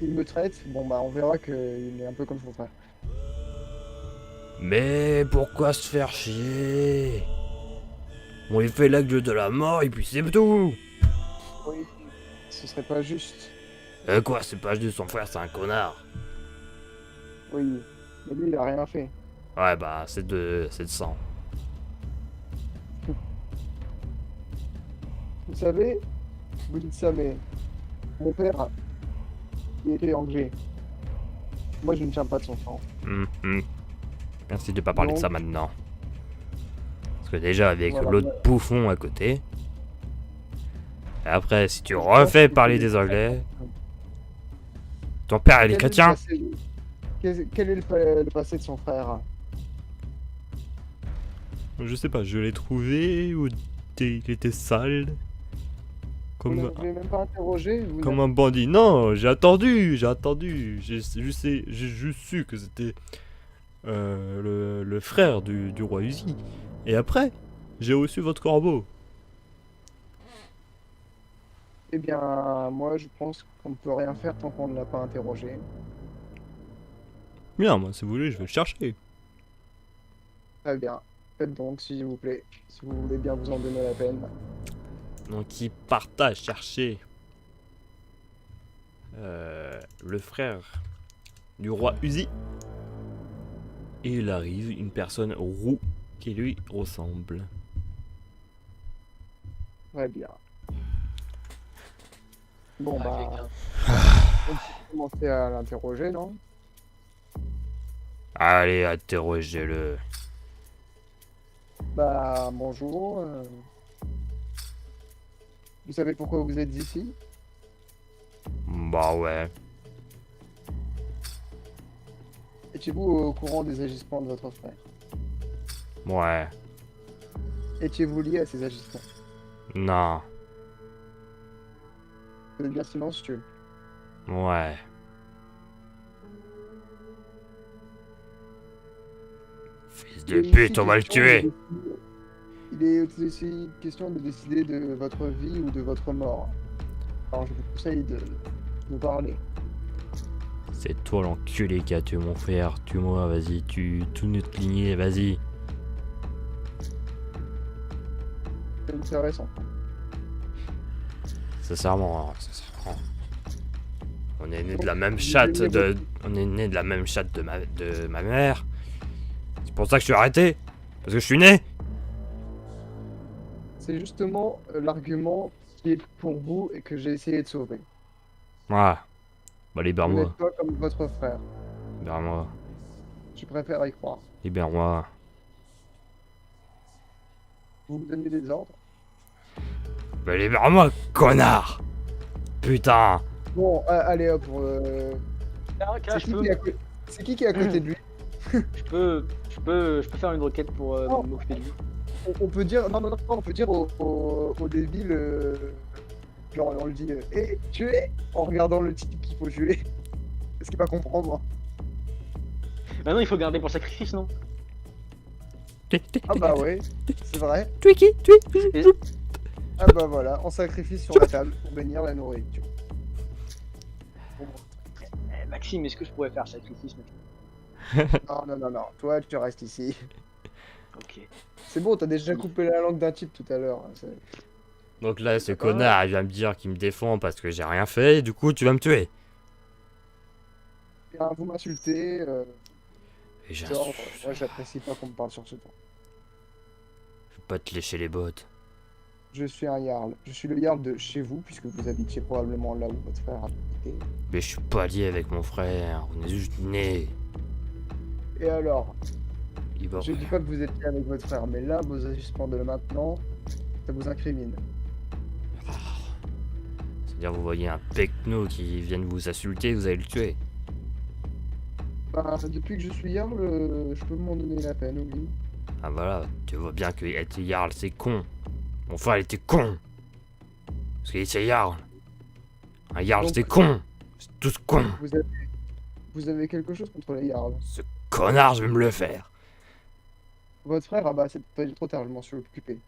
il me traite, bon bah on verra qu'il est un peu comme son frère. mais pourquoi se faire chier? On lui fait l'acte de la mort et puis c'est tout. Oui, ce serait pas juste. Quoi, c'est pas juste son frère, c'est un connard. Oui, mais lui il a rien fait. Ouais, bah, c'est de sang. Vous savez, vous dites ça, mais mon père, il était Angers. Moi, je ne tiens pas de son sang. Merci de pas parler de ça maintenant. Parce que déjà, avec Voilà, l'autre ouais. bouffon à côté. Et après, si tu Je refais pense parler que- des Anglais. Ton père, il est chrétien? Quel est le passé de son frère? Je sais pas, je l'ai trouvé ou il était sale. Vous Comme, n'avez même pas interrogé? comme un bandit. Non, j'ai attendu. J'ai juste su que c'était le frère du roi Uzi. Et après, j'ai reçu votre corbeau. Eh bien, moi, je pense qu'on ne peut rien faire tant qu'on ne l'a pas interrogé. Bien, moi, si vous voulez, je vais le chercher. Très bien. Faites donc, s'il vous plaît, si vous voulez bien vous en donner la peine. Donc, il partage chercher le frère du roi Uzi. Et il arrive une personne roux qui lui ressemble. Très bien. Bon, bah, Quelqu'un. on peut commencer à l'interroger, non? Allez, interrogez-le. Bah, bonjour. Vous savez pourquoi vous êtes ici? Bah ouais. Étiez-vous au courant des agissements de votre frère? Ouais. Étiez-vous lié à ces agissements? Non. Vous êtes bien silencieux. Ouais. Fils de Il est pute, ici on va le question tuer. Il est aussi question de décider de votre vie ou de votre mort. Alors je vous conseille de nous parler. C'est toi l'enculé qui a tué mon frère. Tue-moi, vas-y, tue toute notre lignée, vas-y. C'est intéressant. Sincèrement. On est né de la même chatte On est né de la même chatte de ma mère. C'est pour ça que je suis arrêté. Parce que je suis né. C'est justement l'argument qui est pour vous et que j'ai essayé de sauver. Ouais. Bah, Vous libère-moi. n'êtes pas comme votre frère. Libère-moi. Je préfère y croire. Libère-moi. Vous me donnez des ordres. Bah, libère-moi, connard. Putain. Bon, allez hop. Car, C'est qui qui est à côté de lui? je peux faire une requête pour Oh. m'occuper de lui. On peut dire. Non, on peut dire au débile. Genre, on le dit. Tuer en regardant le type qu'il faut tuer. Parce qu'il va comprendre. Ah non, il faut garder pour le sacrifice, non? Ah bah ouais, c'est vrai. Tu es qui? Tu es... Ah bah voilà, on sacrifie sur la table pour bénir la nourriture. Maxime, est-ce que je pourrais faire sacrifice, Maxime? Non, toi tu restes ici. Ok. C'est bon, t'as déjà coupé la langue d'un type tout à l'heure. Donc là, ce connard, il vient me dire qu'il me défend parce que j'ai rien fait, du coup, tu vas me tuer. Vous m'insultez. Et j'ai Genre, moi j'apprécie pas qu'on me parle sur ce ton. Je vais pas te lécher les bottes. Je suis un Jarl. Je suis le Jarl de chez vous, puisque vous habitiez probablement là où votre frère habitait. Mais je suis pas lié avec mon frère, on est juste nés. Et alors, Il va... je dis pas que vous êtes lié avec votre frère, mais là, vos agissements de maintenant, ça vous incrimine. C'est-à-dire, vous voyez un pecno qui vient de vous insulter, vous allez le tuer. Bah, depuis que je suis Jarl, je peux m'en donner la peine, oui. Ah voilà, tu vois bien que être Jarl, c'est con. Mon frère, il était con. Parce qu'il était Jarl. Un Jarl, Donc- c'est con. C'est tous con. Vous avez quelque chose contre les Jarls. Ce connard, je vais me le faire. Votre frère, ah bah c'est pas trop tard, je m'en suis occupé.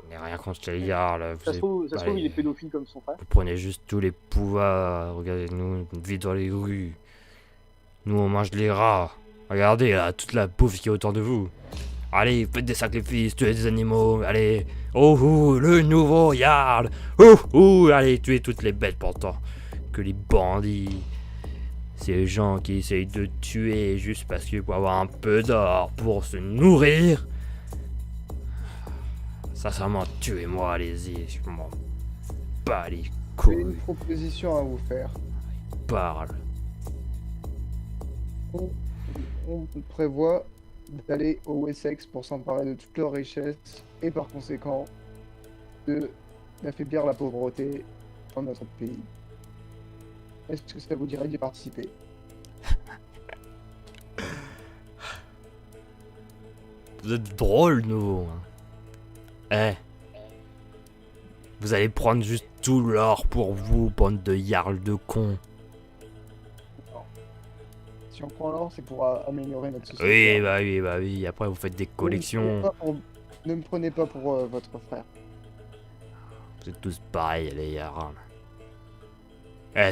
On n'est rien contre les Jarls. Ça se trouve, il est pédophile comme son frère. Vous prenez juste tous les pouvoirs. Regardez-nous, on vit dans les rues. Nous, on mange les rats. Regardez là, toute la bouffe qui est autour de vous. Allez, faites des sacrifices, tuez des animaux. Allez, oh, le nouveau Jarl. Allez, tuez toutes les bêtes pourtant. Que les bandits. Ces gens qui essayent de tuer juste parce qu'il faut avoir un peu d'or pour se nourrir. Sincèrement, tuez-moi, allez-y. Je m'en bats les J'ai couilles. une proposition à vous faire. Parle. On prévoit d'aller au Wessex pour s'emparer de toutes leurs richesses et par conséquent d'affaiblir la pauvreté dans notre pays. Est-ce que ça vous dirait d'y participer? Vous êtes drôle, nouveau. Hein. Vous allez prendre juste tout l'or pour vous, bande de yarls de cons. Si on prend l'or, c'est pour améliorer notre société. Bah oui. Après, vous faites des collections. Ne me prenez pas pour votre frère. Vous êtes tous pareils, les yarls.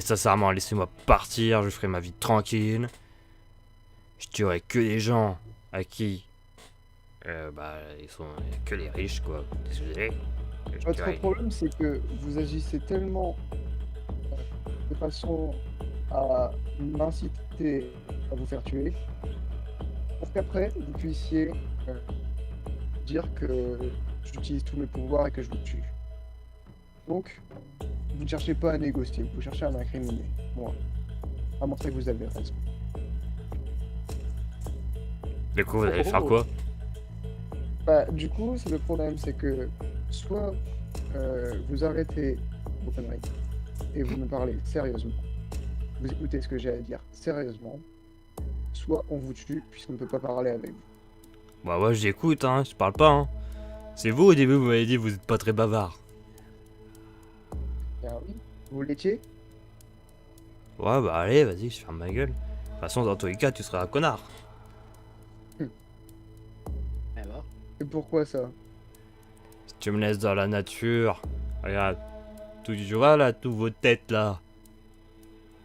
Sincèrement, laissez-moi partir, je ferai ma vie tranquille. Je tuerai que les gens à qui... ils sont que les riches, quoi. Désolé. Votre problème, c'est que vous agissez tellement de façon à m'inciter à vous faire tuer, pour qu'après, vous puissiez dire que j'utilise tous mes pouvoirs et que je vous tue. Donc, vous ne cherchez pas à négocier, vous cherchez à m'incriminer, moi, à montrer que vous avez raison. Du coup, vous allez faire quoi? Bah, du coup, c'est le problème, c'est que soit vous arrêtez vos conneries et vous me parlez sérieusement, vous écoutez ce que j'ai à dire sérieusement, soit on vous tue puisqu'on ne peut pas parler avec vous. Bah moi j'écoute, hein, je parle pas, hein. C'est vous au début, vous m'avez dit vous êtes pas très bavard. Ah oui, vous l'étiez? Ouais, bah allez, vas-y, je ferme ma gueule. De toute façon, dans tous les cas, tu seras un connard. Et pourquoi ça? Si tu me laisses dans la nature, regarde, tu vois là, tous vos têtes là.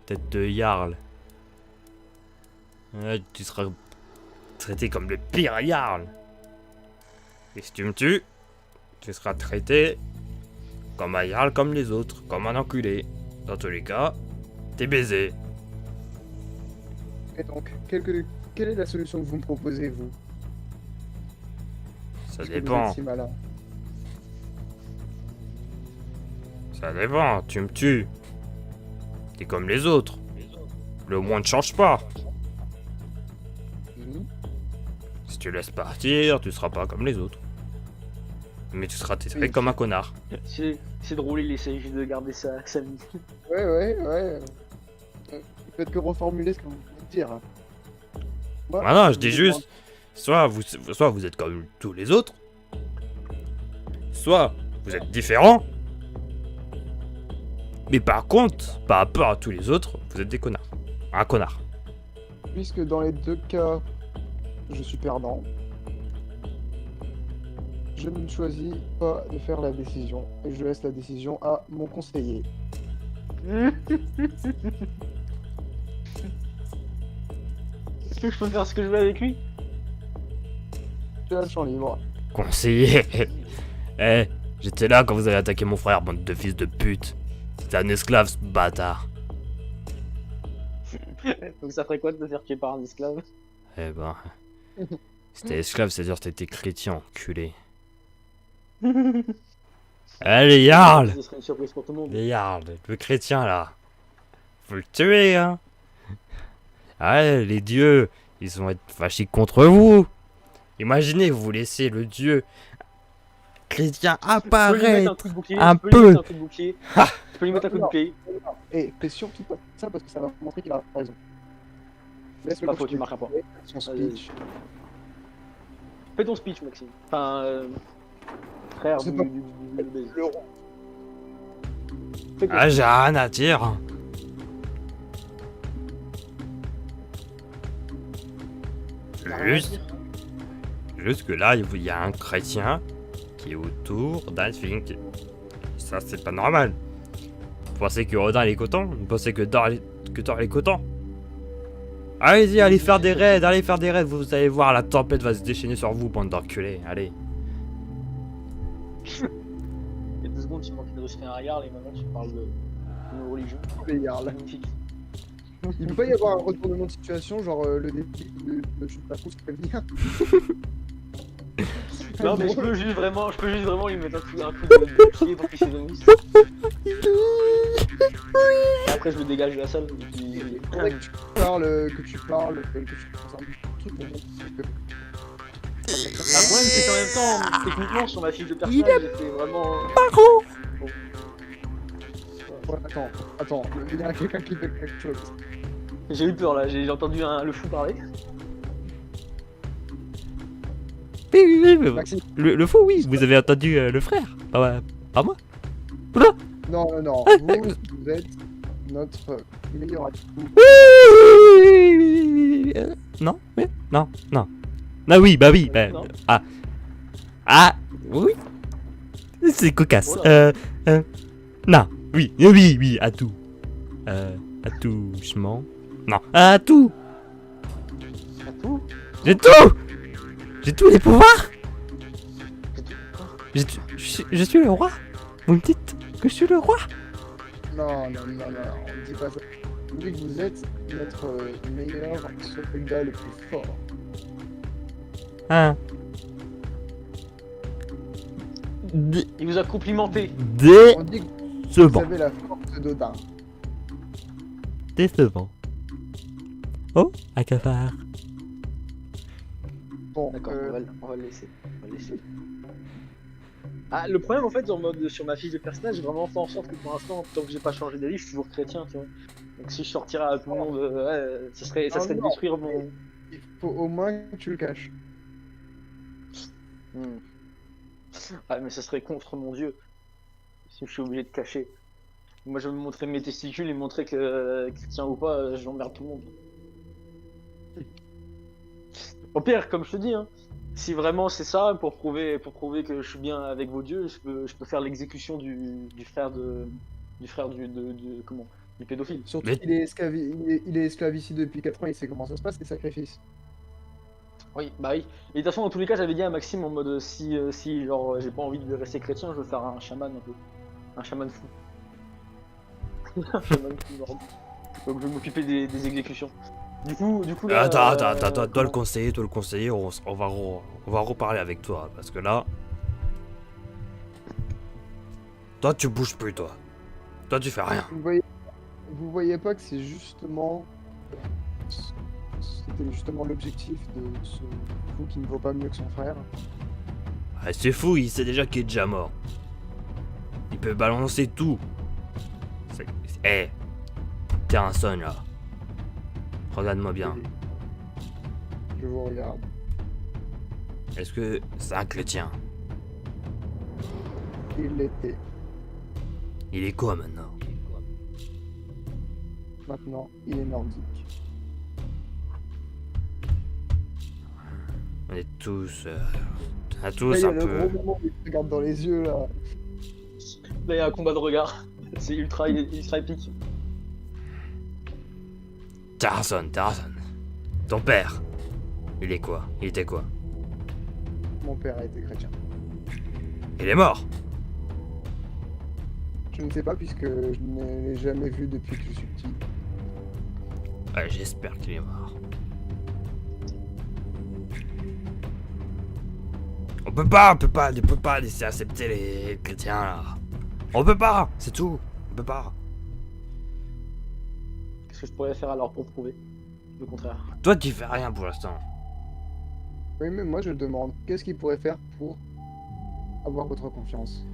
Tête de Jarl. Ouais, tu seras traité comme le pire Jarl. Et si tu me tues, tu seras traité comme un Jarl comme les autres, comme un enculé. Dans tous les cas, t'es baisé. Et donc, quelle est la solution que vous me proposez, vous? Ça Puisque vous dépend. êtes si malin. Ça dépend, tu me tues. T'es comme les autres. Le moins ne change pas. Mhm. Si tu laisses partir, tu seras pas comme les autres. Mais tu seras traité Oui. comme un connard. C'est drôle, il essaye juste de garder sa vie. Ouais, ouais, ouais. Faites que reformuler ce que vous voulez dire. Moi, Ah non, je vous dis demande- juste, soit vous êtes comme tous les autres, soit vous êtes différents. Mais par contre, par rapport à tous les autres, vous êtes des connards. Un connard. Puisque dans les deux cas, je suis perdant, je ne choisis pas de faire la décision et je laisse la décision à mon conseiller. Est-ce que je peux faire ce que je veux avec lui? Tu as le champ libre. Conseiller. Eh, j'étais là quand vous avez attaqué mon frère, bande de fils de pute. C'était un esclave, ce bâtard. Donc ça ferait quoi de te faire tuer par un esclave? Eh ben... Si t'es esclave, c'est-à-dire que t'étais chrétien, enculé. Allez, Jarl! Ce serait une surprise pour tout le monde. Les Jarl, le chrétien, là. Faut le tuer, hein. Ouais, les dieux, ils vont être fâchés contre vous. Imaginez, vous laissez le dieu chrétien Je peux lui mettre un apparaître. coup de bouclier, un je peux lui peu. mettre un coup de bouclier. Je peux lui mettre un coup de bouclier. Et fais surtout pas ça parce que ça va montrer qu'il a raison. C'est pas faux, tu marqueras pas. Son Vas-y. speech. Fais ton speech, Maxime. Enfin, frère C'est du, pas- du baiser. Le roi. Fais ton Ah, j'ai rien à dire. T'as rien à Juste, dire. juste que là, il y a un chrétien qui est autour d'Alfink. Ça, c'est pas normal. Vous pensez que Odin il est content? Vous pensez que Thor il est content? Allez-y, allez faire des raids, vous allez voir, la tempête va se déchaîner sur vous, bande d'enculés, allez. Il y a 2 secondes, tu manquais de respirer un Jarl et maintenant tu parles de nos religions. Les Jarls. Magnifique. Il peut pas y avoir un retournement de situation, genre le défi de je sais pas trop ce qu'il vient. Non, mais je peux juste vraiment lui mettre un coup de pied pour qu'il s'évanouisse. Et après, je le dégage de la salle. Et puis... Faudrait que tu parles, que tu fasses un truc pour montrer que... Le problème, c'est qu'en même temps, techniquement, sur ma fiche de personnage, j'étais vraiment. Ouais, attends, il y a quelqu'un qui fait quelque chose. J'ai eu peur là, j'ai entendu le fou parler. Maxime. Le fou, oui, vous avez entendu le frère, pas moi. Non, Ah. vous êtes notre meilleur atout. Non, oui, non. Ah oui, bah oui, Non. oui. C'est cocasse. Voilà. Non, oui, à tout. Attouchement. Non, à tout. T'as tout? J'ai tout. J'ai tous les pouvoirs. J'ai tout. Je suis le roi. Vous me dites que je suis le roi. Non, on dit pas ça. On dit que vous êtes notre meilleur soldat le plus fort. Hein. Il vous a complimenté. On dit que vous Décevant. avez la force d'Odin. Décevant. Oh, un cafard. Bon, D'accord, on va le laisser. Ah, le problème en fait, en mode sur ma fiche de personnage, j'ai vraiment fait en sorte que pour l'instant, tant que j'ai pas changé d'avis, je suis toujours chrétien, tu vois. Donc si je sortirais à tout le monde, ouais, ça serait de non. détruire mon. il faut au moins que tu le caches. Ah, mais ça serait contre mon dieu. Si je suis obligé de cacher. Moi, je vais me montrer mes testicules et montrer que chrétien ou pas, j'emmerde tout le monde. Au pire, comme je te dis, hein, si vraiment c'est ça, pour prouver que je suis bien avec vos dieux, je peux faire l'exécution du frère du pédophile. Surtout Mais- qu'il est, il est esclave ici depuis 4 ans, il sait comment ça se passe, les sacrifices. Oui, bah oui. Et de toute façon, dans tous les cas, j'avais dit à Maxime en mode si genre j'ai pas envie de rester chrétien, je veux faire un chaman un peu. Un chaman fou. Un chaman fou, genre. Donc je vais m'occuper des exécutions. Du coup là, Attends, toi le comment- conseiller, on va reparler avec toi, parce que là... Toi, tu bouges plus, toi. Toi, tu fais rien. Vous voyez pas que c'est justement... C'était justement l'objectif de ce fou qui ne vaut pas mieux que son frère. Ah, c'est fou, il sait déjà qu'il est déjà mort. Il peut balancer tout. Eh, t'es un son là. Regarde-moi bien. Je vous regarde. Est-ce que c'est un chrétien? Il l'était. Il est quoi maintenant? Maintenant, il est nordique. On est tous... on a Là, tous il y a un le peu... gros moment où il te regarde dans les yeux, là. Là, il y a un combat de regard. C'est ultra épique. Tarson. Ton père. Il est quoi? Il était quoi? Mon père a été chrétien. Il est mort. Je ne sais pas puisque je ne l'ai jamais vu depuis que je suis petit. Ouais, j'espère qu'il est mort. On peut pas laisser accepter les chrétiens là. On peut pas, c'est tout. On peut pas. Qu'est-ce que je pourrais faire alors pour prouver le contraire? Toi, tu fais rien pour l'instant. Oui, mais moi je me demande, qu'est-ce qu'il pourrait faire pour avoir votre confiance?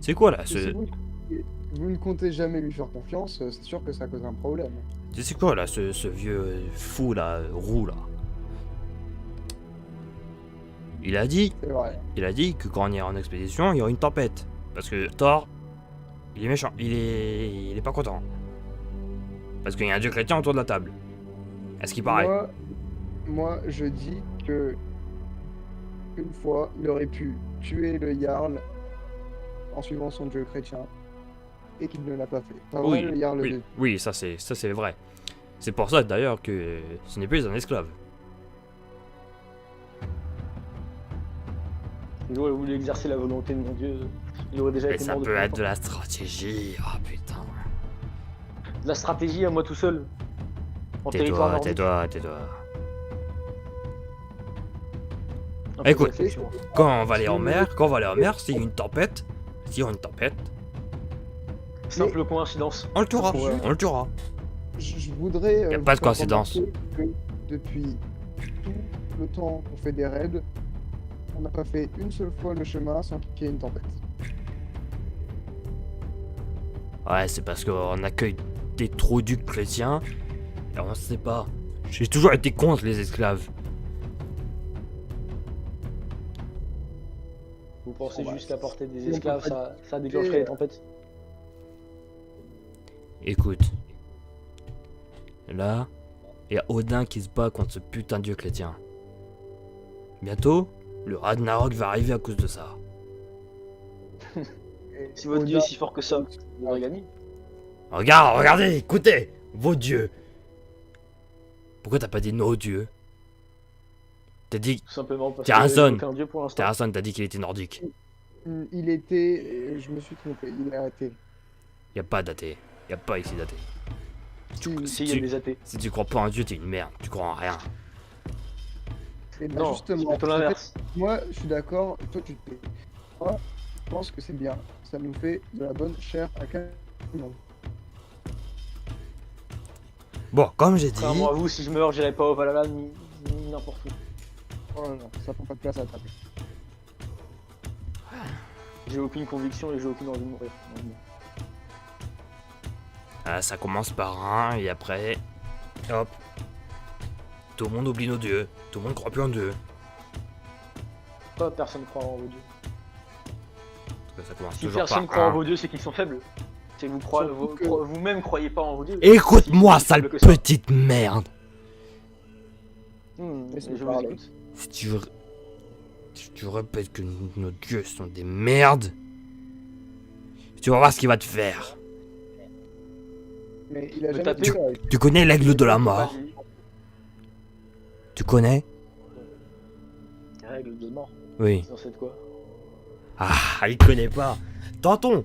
C'est quoi là Si vous ne comptez jamais lui faire confiance, c'est sûr que ça cause un problème. Tu sais quoi là, ce vieux fou là, roux là. Il a dit C'est vrai. que quand on ira en expédition, il y aura une tempête. Parce que Thor, il est méchant, il est pas content. Parce qu'il y a un dieu chrétien autour de la table. Est-ce qu'il paraît? Moi, je dis que une fois, il aurait pu tuer le Jarl en suivant son dieu chrétien et qu'il ne l'a pas fait. Pas vrai, le Jarl de... Oui, ça c'est vrai. C'est pour ça d'ailleurs que ce n'est plus un esclave. Il aurait voulu exercer la volonté de mon dieu. Il aurait déjà Mais été ça mort peut depuis être de longtemps. la stratégie. Oh putain. De la stratégie à moi tout seul. En territoire nordique. Tais-toi. Un peu de Écoute, réflexion. Quand on va aller en mer, s'il y a une tempête, Simple coïncidence. on le tuera. Ouais. On le tuera. Je voudrais... Y a vous pas de faire coïncidence. remarquer que depuis tout le temps qu'on fait des raids, on n'a pas fait une seule fois le chemin sans qu'il y ait une tempête. Ouais, c'est parce qu'on accueille des trous ducs chrétiens et on sait pas. J'ai toujours été contre les esclaves. Vous pensez Bon, bah, juste qu'à porter des si on peut esclaves, pas ça déclencherait les tempêtes? Écoute. Là, il y a Odin qui se bat contre ce putain de dieu chrétien. Bientôt, le Ragnarok va arriver à cause de ça. Et Si votre dieu est si fort que ça, vous aurez gagné. Regardez, écoutez, vos dieux. Pourquoi t'as pas dit nos dieux? T'as dit, Tout simplement parce Tiens, que Son. aucun dieu pour l'instant. Terrasson, t'as dit qu'il était nordique. Il était... Je me suis trompé, il est arrêté. Y a pas d'athée. Y a pas ici d'athée. Si, il y a des athées. Si tu crois pas en Dieu, t'es une merde. Tu crois en rien. Et ben Non, c'est justement, plutôt l'inverse. moi je suis d'accord, toi tu te tais. Moi, je pense que c'est bien. Ça nous fait de la bonne chair à canon. Bon, comme j'ai dit, Contrairement à vous, si je meurs, j'irai pas au Valhalla ni n'importe où. Oh non, ça prend pas de place à la table. J'ai aucune conviction et j'ai aucune envie de mourir. ça commence par un et après, hop. Tout le monde oublie nos dieux. Tout le monde croit plus en Dieu. Pas personne croit en vos dieux. Parce que ça commence Si toujours personne par croit en un. vos dieux, c'est qu'ils sont faibles. C'est que Surtout que- vous-même croyez pas en vos dieux. Écoute-moi, Si sale faible que ça. petite merde. Laisse-le Je vous parler. écoute. Si tu répètes que nos dieux sont des merdes, tu vas voir ce qu'il va te faire. Mais il a Me jamais taper. dit ça. Tu connais l'aigle de la mort? Vas-y. Tu connais? Règle de mort. Oui. C'est censé être quoi? Ah, il connaît pas. Tonton.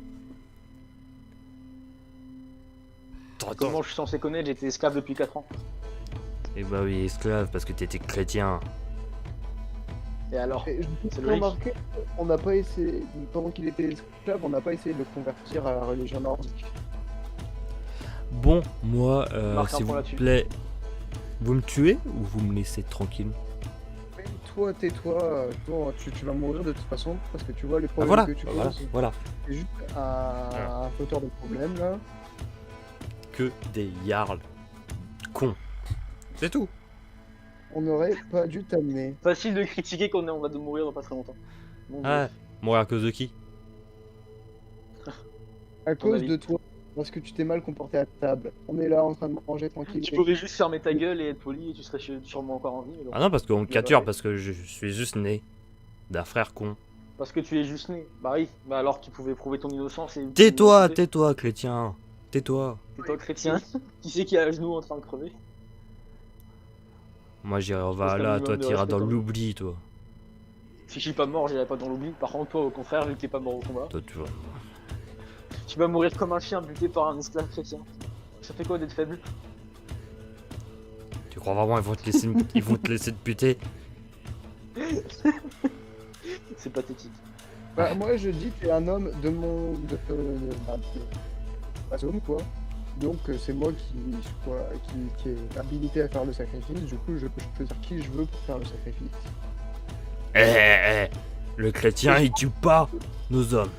Comment je suis censé connaître? J'étais esclave depuis 4 ans. Eh bah oui, esclave, parce que t'étais chrétien. Et alors? Et C'est je logique. remarqué, on n'a pas essayé, pendant qu'il était esclave, on n'a pas essayé de le convertir à la religion nordique. Bon, moi, Marque un s'il point vous là-dessus. plaît, vous me tuez ou vous me laissez tranquille? Mais toi, tais-toi, toi, tu vas mourir de toute façon, parce que tu vois les Ah problèmes voilà, que tu voilà, causes. voilà. C'est juste un fauteur de problème, là. Que des yarls cons. C'est tout. On n'aurait pas dû t'amener. Facile de critiquer on va de mourir dans pas très longtemps. Mon dieu, Ah, mourir à cause de qui? À ton cause avis. de toi, parce que tu t'es mal comporté à table. On est là en train de manger tranquille. Tu pourrais juste fermer ta gueule et être poli et tu serais sûrement encore en vie. Mais Ah bon, non, parce qu'on me tu l'as pas capture fait. parce que je suis juste né d'un frère con. Parce que tu es juste né. Bah oui, bah alors tu pouvais prouver ton innocence et ton Tais-toi, identité. tais-toi, chrétien. Tais-toi. T'es toi chrétien. Qui c'est qui est à genoux en train de crever? Moi j'irai au Ça serait un Valhalla, toi minimum de t'iras respect dans quand même. l'oubli, toi. Si je suis pas mort, j'irai pas dans l'oubli. Par contre, toi, au contraire, vu que t'es pas mort au combat, Toi, tu vois. tu vas mourir comme un chien buté par un esclave chrétien. Ça fait quoi d'être faible? Tu crois vraiment ils vont te laisser, ils vont te laisser te buter? C'est pathétique. Bah, moi, je dis que t'es un homme de ma zone, quoi. Donc, c'est moi qui est habilité à faire le sacrifice. Du coup, je peux choisir qui je veux pour faire le sacrifice. Le chrétien il tue pas nos hommes.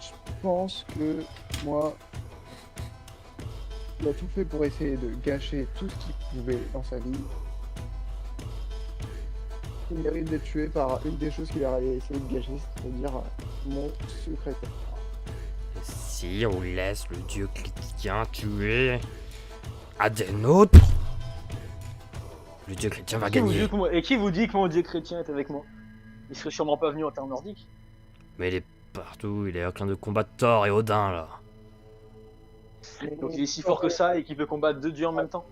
Je pense que moi, il a tout fait pour essayer de gâcher tout ce qu'il pouvait dans sa vie. Il mérite d'être tué par une des choses qu'il a essayé de gâcher, c'est-à-dire mon secrétaire. Si on laisse le dieu chrétien tuer à des nôtres, le dieu chrétien va gagner. Et qui vous dit que mon dieu chrétien est avec moi? Il serait sûrement pas venu en terre nordique. Mais il est partout, il est en train de combattre Thor et Odin là. Donc il est si fort que ça et qu'il peut combattre deux dieux en même temps.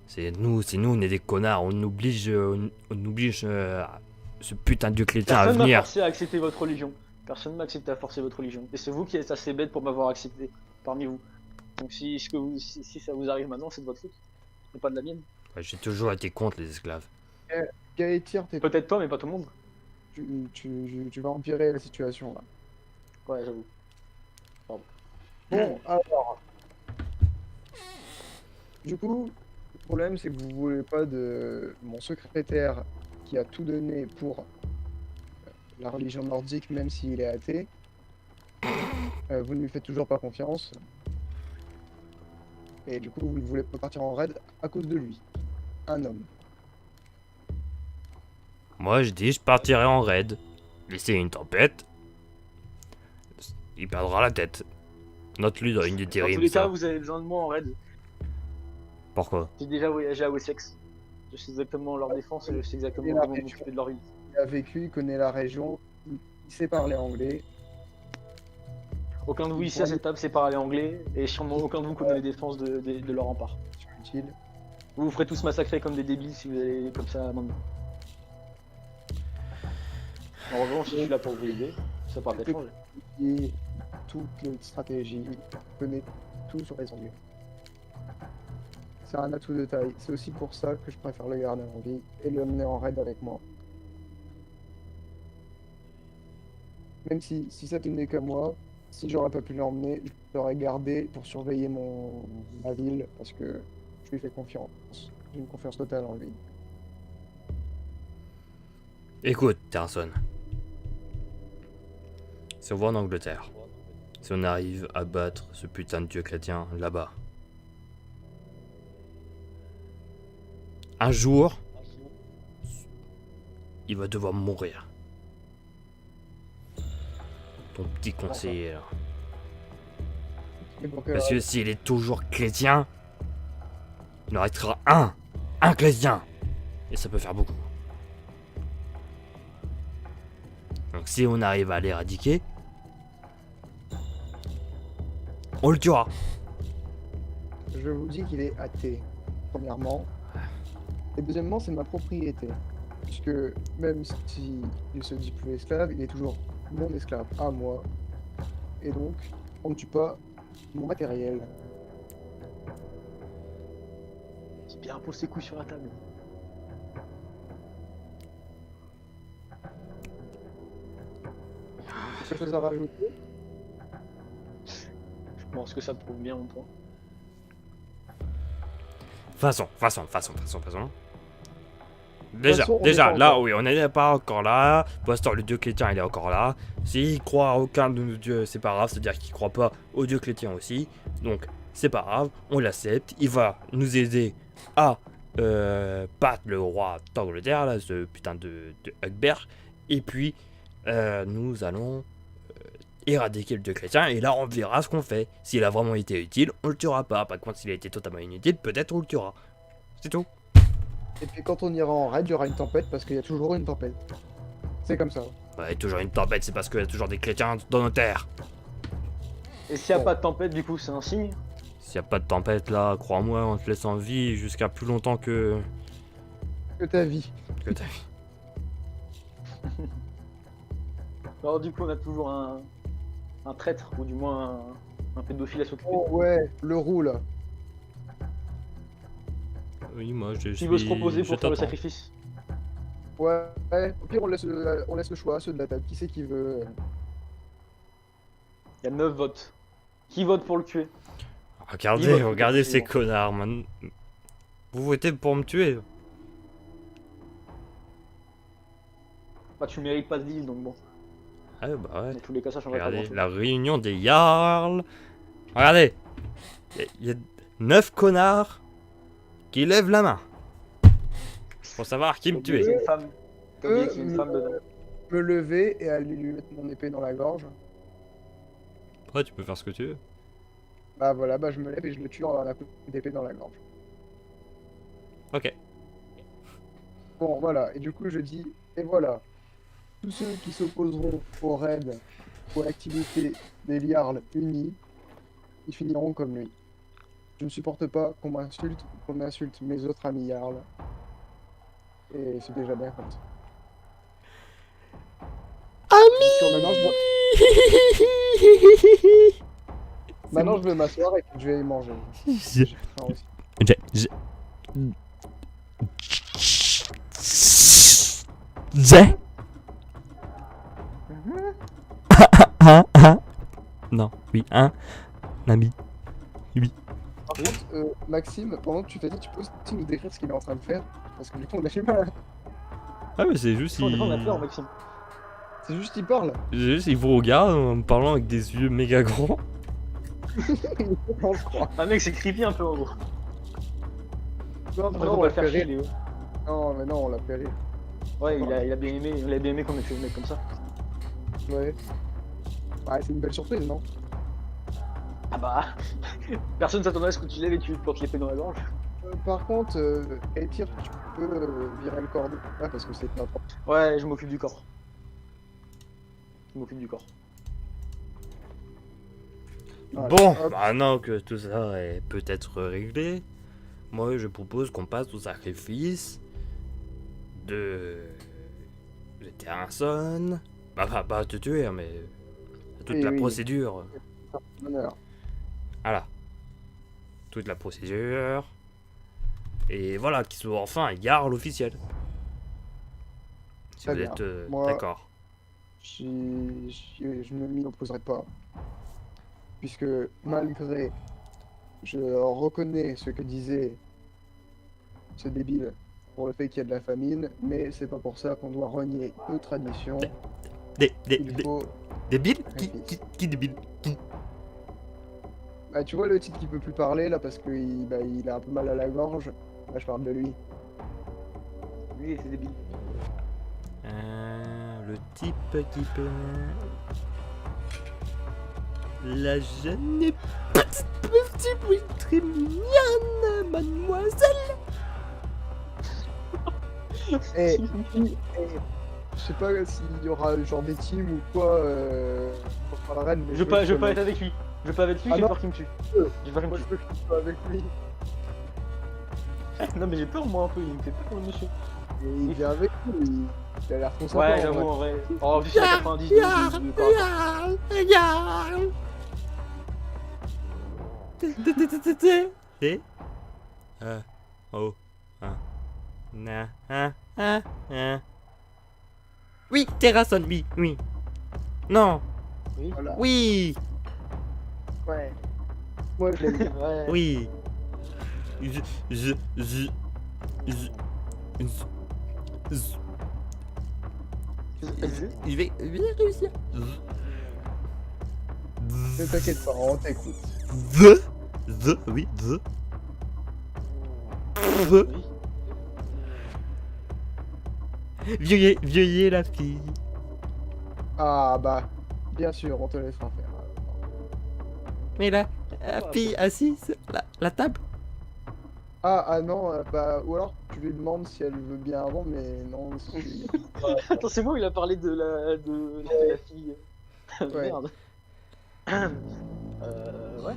C'est nous, on est des connards, on oblige ce putain de dieu chrétien à Personne m'a venir. forcé à accepter votre religion. Personne m'a accepté à forcer votre religion. Et c'est vous qui êtes assez bête pour m'avoir accepté parmi vous. Donc si ça vous arrive maintenant, c'est de votre faute. Et pas de la mienne. Ouais, j'ai toujours été contre les esclaves. Gaëtir, Peut-être pas, mais pas tout le monde. tu vas empirer la situation là. Ouais, j'avoue. Bon, alors. Du coup, le problème c'est que vous voulez pas de mon secrétaire qui a tout donné pour la religion nordique, même s'il est athée. Vous ne lui faites toujours pas confiance. Et du coup, vous ne voulez pas partir en raid à cause de lui. Un homme. Moi je dis je partirai en raid. Laisser une tempête. Il perdra la tête. Note-lui dans une des Dans tous terribles les cas, ça. vous avez besoin de moi en raid. Pourquoi? J'ai déjà voyagé à Wessex. Je sais exactement leur défense et je sais exactement comment m'occuper de leur ville. Il a vécu, il connaît la région, il sait parler anglais. Aucun de vous ici à cette table sait parler anglais et sûrement aucun de vous connaît les défenses de leur rempart. C'est utile. Vous vous ferez tous massacrer comme des débiles si vous allez comme ça maintenant. En revanche, je suis là pour vous aider, ça pourra peut-être changer. Et toutes les stratégies, il connaît tout sur les anglais. C'est un atout de taille. C'est aussi pour ça que je préfère le garder en vie et le mener en raid avec moi. Même si ça tenait qu'à moi, si j'aurais pas pu l'emmener, je l'aurais gardé pour surveiller ma ville parce que je lui fais confiance. J'ai une confiance totale en lui. Écoute, Terson. Si on va en Angleterre, si on arrive à battre ce putain de dieu chrétien là-bas, un jour, il va devoir mourir. Ton petit conseiller là. Et donc, Parce que s'il est toujours chrétien, il en restera un chrétien. Et ça peut faire beaucoup. Donc si on arrive à l'éradiquer, on le tuera. je vous dis qu'il est athée, premièrement. Et deuxièmement, c'est ma propriété. Puisque même si il se dit plus esclave, il est toujours mon esclave à moi. Et donc, on ne tue pas mon matériel. J'ai bien posé ses couilles sur la table. Quelque chose à rajouter? Je pense que ça prouve bien mon point. Façon. Déjà, Déjà, là, oui, on n'est pas encore là. Pour l'instant, le dieu chrétien, il est encore là. S'il croit à aucun de nos dieux, c'est pas grave. C'est-à-dire qu'il croit pas au dieu chrétien aussi. Donc, c'est pas grave. On l'accepte. Il va nous aider à battre le roi d'Angleterre, là, ce putain de Hugbert. Et puis, nous allons éradiquer le dieu chrétien. Et là, on verra ce qu'on fait. S'il a vraiment été utile, on le tuera pas. Par contre, s'il a été totalement inutile, peut-être on le tuera. C'est tout. Et puis quand on ira en raid, il y aura une tempête parce qu'il y a toujours une tempête. C'est comme ça. Ouais, toujours une tempête, c'est parce qu'il y a toujours des chrétiens dans nos terres. Et s'il n'y a pas de tempête, du coup, c'est un signe. S'il n'y a pas de tempête là, crois-moi, on te laisse en vie jusqu'à plus longtemps que Ta vie. ta vie. Alors, du coup, on a toujours un traître, ou du moins un pédophile à s'occuper. Oh ouais, le roux là. Oui, moi je Qui veut se proposer pour faire le sacrifice? Ouais, au pire on laisse le choix à ceux de la table. Qui c'est qui veut? Il y a 9 votes. Qui vote pour le tuer? Regardez ces connards, man. Vous votez pour me tuer? Bah, tu mérites pas de deal, donc bon. Ah bah ouais. Dans tous les cas, ça changerait pas Regardez, grand-chose. la réunion des Jarls. Regardez. Il y a 9 connards qui lèvent la main. Pour savoir qui me tuer. C'est une femme. T'as oublié qu'il y a une femme dedans. Me lever et aller lui mettre mon épée dans la gorge. Ouais, tu peux faire ce que tu veux. Bah voilà, bah je me lève et je le tue en un coup d'épée dans la gorge. Ok. Bon voilà, et du coup je dis, et voilà, tous ceux qui s'opposeront au raid ou à l'activité des Jarls unis, ils finiront comme lui. Je ne supporte pas qu'on insulte mes autres amis Jarls. Et c'est déjà bien comme ça. Maintenant je vais m'asseoir et puis je vais manger. J'ai faim aussi. Non, oui, un ami. Par contre, Maxime, pendant que tu fais ça, tu peux aussi nous décrire ce qu'il est en train de faire? Parce que du coup on a fait mal. Ah mais c'est juste On a peur, Maxime. C'est juste qu'il parle. il vous regarde en me parlant avec des yeux méga grands. On se croit. Ah, mec, c'est creepy un peu en gros. Non, Après, non, on on va l'a le faire fait chier, rire. Léo. Non, mais non, on l'a fait rire. Ouais, il a bien aimé qu'on ait fait le mec comme ça. Ouais. Ouais, c'est une belle surprise, non? Ah bah, personne s'attendait à ce que tu lèves et tu lui plantes l'épée dans la gorge. Par contre, Etir, tu peux virer le corps de... Ouais, parce que c'est n'importe. Ouais, je m'occupe du corps. Voilà. Bon, Hop. maintenant que tout ça est peut-être réglé, moi je propose qu'on passe au sacrifice de Terrasson. Bah, pas te tuer, hein, mais toute Oui, la oui. procédure. Honneur. Voilà. Toute la procédure. Et voilà, qu'il soit enfin un Jarl officiel. Si Très vous bien. êtes Moi- d'accord. Je ne m'y opposerai pas. Puisque malgré, je reconnais ce que disait ce débile pour le fait qu'il y a de la famine, mais c'est pas pour ça qu'on doit renier nos traditions. Il faut... Débile Sacrifice. Qui débile Bah, tu vois le type qui peut plus parler là parce qu'il il a un peu mal à la gorge. Là je parle de lui. Lui, c'est débile. Le type qui peut... La jeune est petite, oui, très mignonne, mademoiselle. Et, je sais pas s'il y aura genre des teams ou quoi pour la reine. Mais Je veux pas être avec lui. Je veux pas avec lui, Ah j'ai non. peur qu'il me tue. J'ai peur qu'il me Moi je veux que tu sois avec lui. tue. Non mais j'ai peur moi un peu, il me fait peur le monsieur. Et il vient avec nous, il a l'air constant. Ouais, j'avoue en vrai. En plus, il a 90 de corps. Et oh, oui, Terrasson, oui. Non, Oui. Voilà. Oui. Ouais. Moi, je l'aime bien. Ouais. Oui. Je- je- je- je- je vais réussir. Ne t'inquiète pas, on t'écoute. Oui, Oui. vieillir la fille. Ah bah, bien sûr, on te laissera faire. Mais la fille assise sur la table. Ah non, bah, ou alors tu lui demandes si elle veut bien avant, mais non, Attends, c'est moi, il a parlé de la fille. Ouais. Merde. Ouais.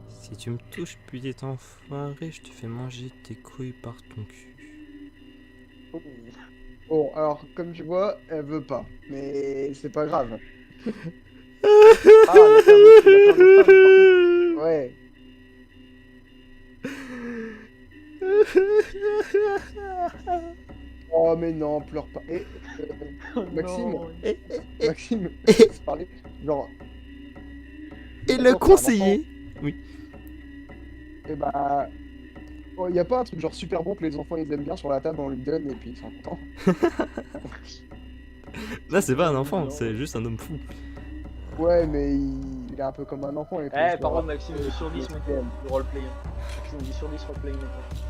Si tu me touches, putain enfoiré, je te fais manger tes couilles par ton cul. Bon, alors, comme tu vois, elle veut pas, mais c'est pas grave. Ah, il y a plein d'autres femmes, par Ouais. Oh, mais non, pleure pas. Et, contre. Maxime, Non. Maxime, je te parlais, genre, Et le Attends, t'as un conseiller. et bah, oh, y a pas un truc genre super bon que les enfants ils aiment bien sur la table, on lui donne et puis ils sont contents. Là, c'est pas un enfant, Non. c'est juste un homme fou. Ouais, mais il est un peu comme un enfant. Et Eh, par contre, Maxime, 10 sur 10, mec, Ouais. le roleplay. Maxime, 10 sur 10 roleplay, mec.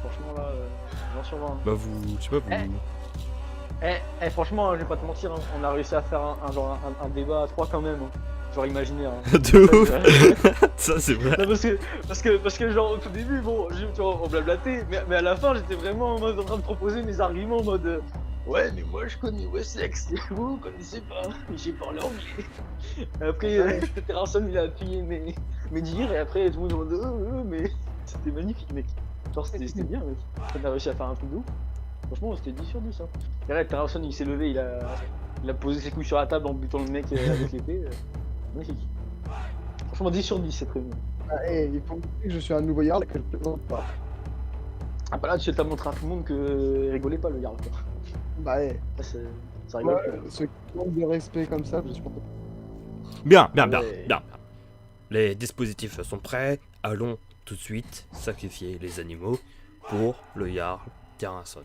Franchement, là, 20 sur 20. Bah, vous. Je sais pas, vous. Franchement, je vais pas te mentir, hein, on a réussi à faire un débat à 3 quand même. Hein. Genre imaginaire. Hein. De ouf. Ça, c'est vrai. Non, parce que genre au tout début, bon, tu vois, on blablatait, mais à la fin, j'étais vraiment en mode en train de proposer mes arguments en mode ouais, mais moi je connais Wessex, et vous connaissez pas, j'ai parlé anglais. Après, Terrasson il a appuyé mes dires, et après tout le monde en mode mais c'était magnifique, mec. Genre c'était bien, mec. On a réussi à faire un truc de ouf. Franchement, c'était 10 sur 10. Hein. Et là, Terrasson il s'est levé, il a posé ses couilles sur la table en butant le mec avec l'épée. Magnifique. Franchement, 10 sur 10, c'est très bien. Ah, et il faut me dire que je suis un nouveau Jarl et que je plaisante pas. Ah bah là tu t'as montré à tout le monde que rigolait pas le Jarl quoi. Bah, Là, ça rigole moi, plus. ce manque de respect comme ça, je suis content. Bien. Ouais. Les dispositifs sont prêts. Allons tout de suite sacrifier les animaux pour le Jarl Terrasson.